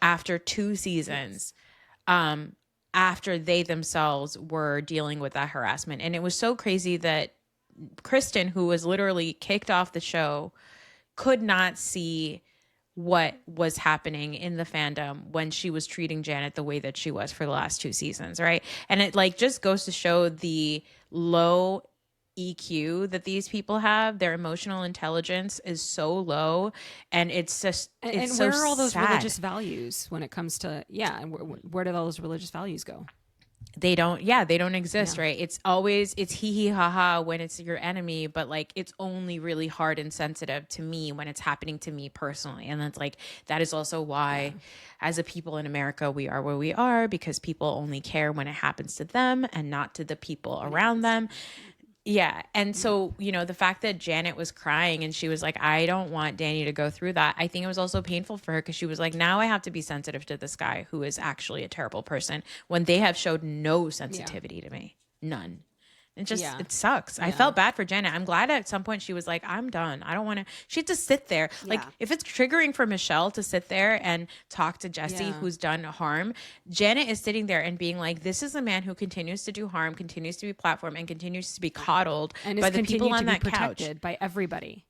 after 2 seasons. After they themselves were dealing with that harassment. And it was so crazy that Kristen, who was literally kicked off the show, could not see what was happening in the fandom when she was treating Janet the way that she was for the last 2 seasons, right? And it like just goes to show the low EQ that these people have. Their emotional intelligence is so low, and it's just and so where are all those sad. religious values when it comes to where did all those religious values go? They don't exist, right? It's hee hee ha ha when it's your enemy, but like it's only really hard and sensitive to me when it's happening to me personally. And that's like, that is also why as a people in America, we are where we are, because people only care when it happens to them and not to the people around them. Yeah. And so, you know, the fact that Janet was crying and she was like, I don't want Danny to go through that. I think it was also painful for her because she was like, now I have to be sensitive to this guy who is actually a terrible person when they have showed no sensitivity to me. None. It just, it sucks. I felt bad for Janet. I'm glad at some point she was like, I'm done. I don't want to, she had to sit there. Like, if it's triggering for Michelle to sit there and talk to Jesse, who's done harm, Janet is sitting there and being like, this is a man who continues to do harm, continues to be platformed, and continues to be coddled and by the people on that couch. By everybody.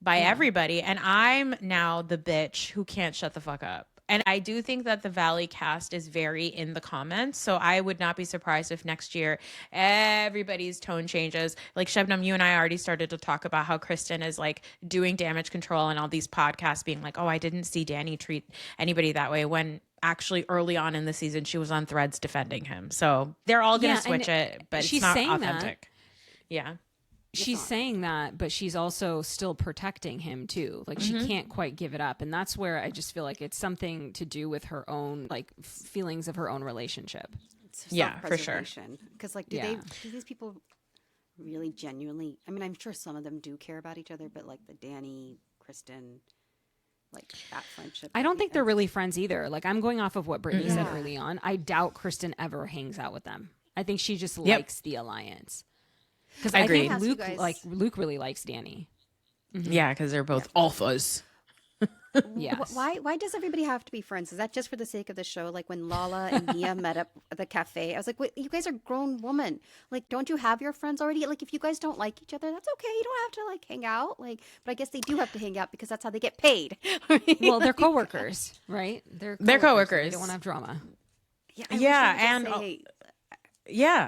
By everybody. And I'm now the bitch who can't shut the fuck up. And I do think that the Valley cast is very in the comments. So I would not be surprised if next year everybody's tone changes. Like, Shebnam, you and I already started to talk about how Kristen is like doing damage control and all these podcasts being like, oh, I didn't see Danny treat anybody that way, when actually early on in the season she was on Threads defending him. So they're all going to switch it, but it's not authentic. Yeah. She's saying that, but she's also still protecting him too. Like, she can't quite give it up. And that's where I just feel like it's something to do with her own, like, feelings of her own relationship. Yeah, for sure. Because, like, do these people really genuinely, I mean, I'm sure some of them do care about each other, but like the Danny, Kristen, like that friendship. I don't think they're really friends either. Like, I'm going off of what Brittany said early on. I doubt Kristen ever hangs out with them. I think she just likes the alliance. Because I think Luke really likes Danny. Yeah, because they're both alphas. Yes. Why does everybody have to be friends? Is that just for the sake of the show? Like, when Lala and Nia met up at the cafe, I was like, wait, you guys are grown women. Like, don't you have your friends already? Like, if you guys don't like each other, that's okay. You don't have to like hang out. Like, but I guess they do have to hang out because that's how they get paid. Well, they're coworkers, right? They're coworkers. They don't want to have drama.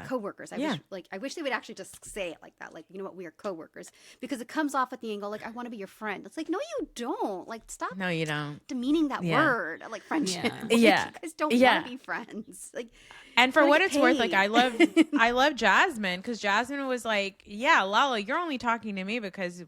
Coworkers. I wish they would actually just say it like that. Like, you know what, we are coworkers, because it comes off at the angle like, I want to be your friend. It's like, no, you don't. Like, stop. No, you don't. Demeaning that word, like friendship. Like, you guys don't want to be friends. Like, and for what it's worth, like, I love Jasmine, because Jasmine was like, yeah, Lala, you're only talking to me because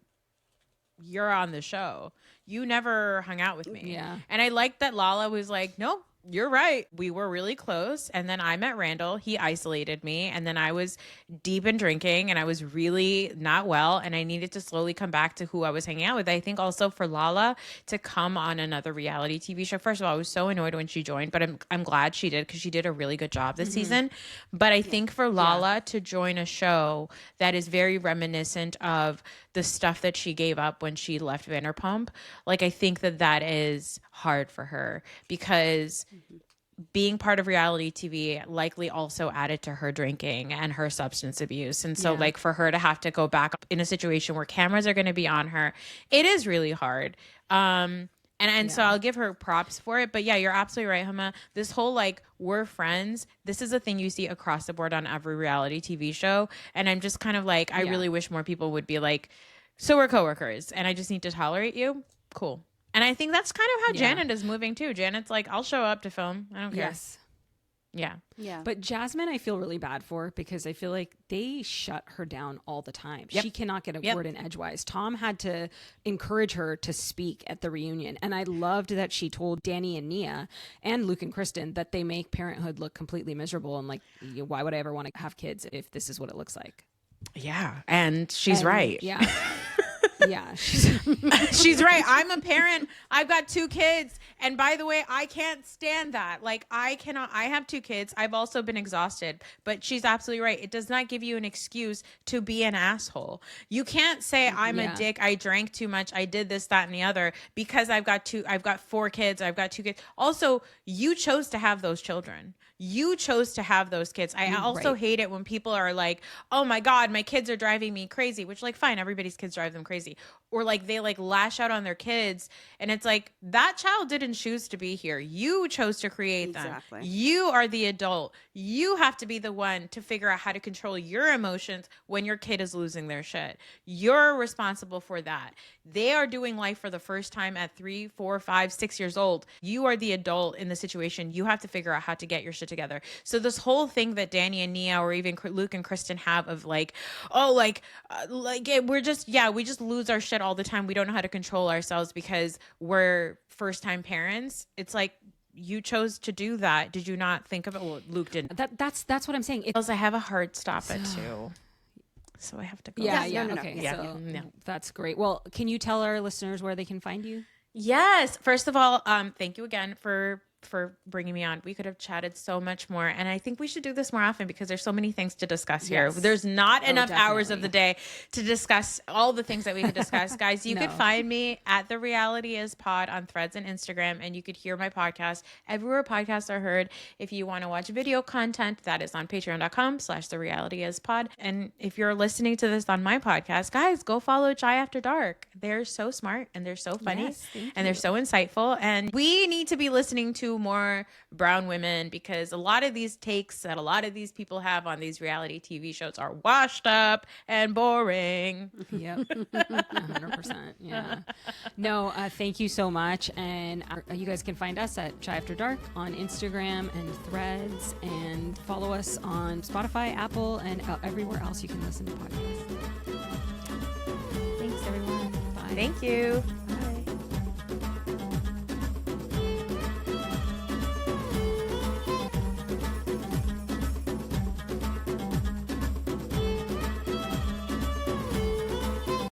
you're on the show. You never hung out with me. Yeah. And I liked that Lala was like, no, you're right. We were really close. And then I met Randall. He isolated me. And then I was deep in drinking and I was really not well. And I needed to slowly come back to who I was hanging out with. I think also for Lala to come on another reality TV show. First of all, I was so annoyed when she joined, but I'm glad she did because she did a really good job this season. But I think for Lala to join a show that is very reminiscent of the stuff that she gave up when she left Vanderpump, like I think that is hard for her because being part of reality TV likely also added to her drinking and her substance abuse. And so like for her to have to go back in a situation where cameras are going to be on her, it is really hard. So I'll give her props for it. But yeah, you're absolutely right, Huma. This whole like, we're friends. This is a thing you see across the board on every reality TV show. And I'm just kind of like, I really wish more people would be like, so we're coworkers and I just need to tolerate you. Cool. And I think that's kind of how Janet is moving too. Janet's like, I'll show up to film. I don't care. Yes. Yeah. Yeah. But Jasmine, I feel really bad for because I feel like they shut her down all the time. Yep. She cannot get a word in edgewise. Tom had to encourage her to speak at the reunion. And I loved that she told Danny and Nia and Luke and Kristen that they make parenthood look completely miserable. And like, why would I ever want to have kids if this is what it looks like? Yeah. And she's right. Yeah. Yeah. She's right. I'm a parent. I've got 2 kids. And by the way, I can't stand that. Like I have 2 kids. I've also been exhausted, but she's absolutely right. It does not give you an excuse to be an asshole. You can't say I'm a dick. I drank too much. I did this, that, and the other because I've got 4 kids. I've got 2 kids. Also, you chose to have those children. You chose to have those kids. I also hate it when people are like, oh my God, my kids are driving me crazy, which like, fine, everybody's kids drive them crazy. Or like they like lash out on their kids. And it's like, that child didn't choose to be here. You chose to create them. You are the adult. You have to be the one to figure out how to control your emotions when your kid is losing their shit. You're responsible for that. They are doing life for the first time at 3, 4, 5, 6 years old. You are the adult in the situation. You have to figure out how to get your shit together. So this whole thing that Danny and Nia or even Luke and Kristen have of like, we just lose our shit all the time. We don't know how to control ourselves because we're first time parents. It's like, you chose to do that. Did you not think of it? Well, Luke didn't. That's what I'm saying. I have a hard stop at 2. So I have to go. Okay. That's great. Well, can you tell our listeners where they can find you? Yes. First of all, thank you again for bringing me on. We could have chatted so much more. And I think we should do this more often because there's so many things to discuss here. There's not enough hours of the day to discuss all the things that we could discuss. Guys, you could find me at TheRealityIsPod on Threads and Instagram, and you could hear my podcast everywhere podcasts are heard. If you want to watch video content, that is on patreon.com/TheRealityIsPod. And if you're listening to this on my podcast, guys, go follow Chai After Dark. They're so smart and they're so funny and they're so insightful. And we need to be listening to more brown women because a lot of these takes that a lot of these people have on these reality TV shows are washed up and boring. Yep. 100%. Yeah. No, thank you so much. And you guys can find us at Chai After Dark on Instagram and Threads, and follow us on Spotify, Apple, and everywhere else you can listen to podcasts. Thanks, everyone. Bye. Thank you.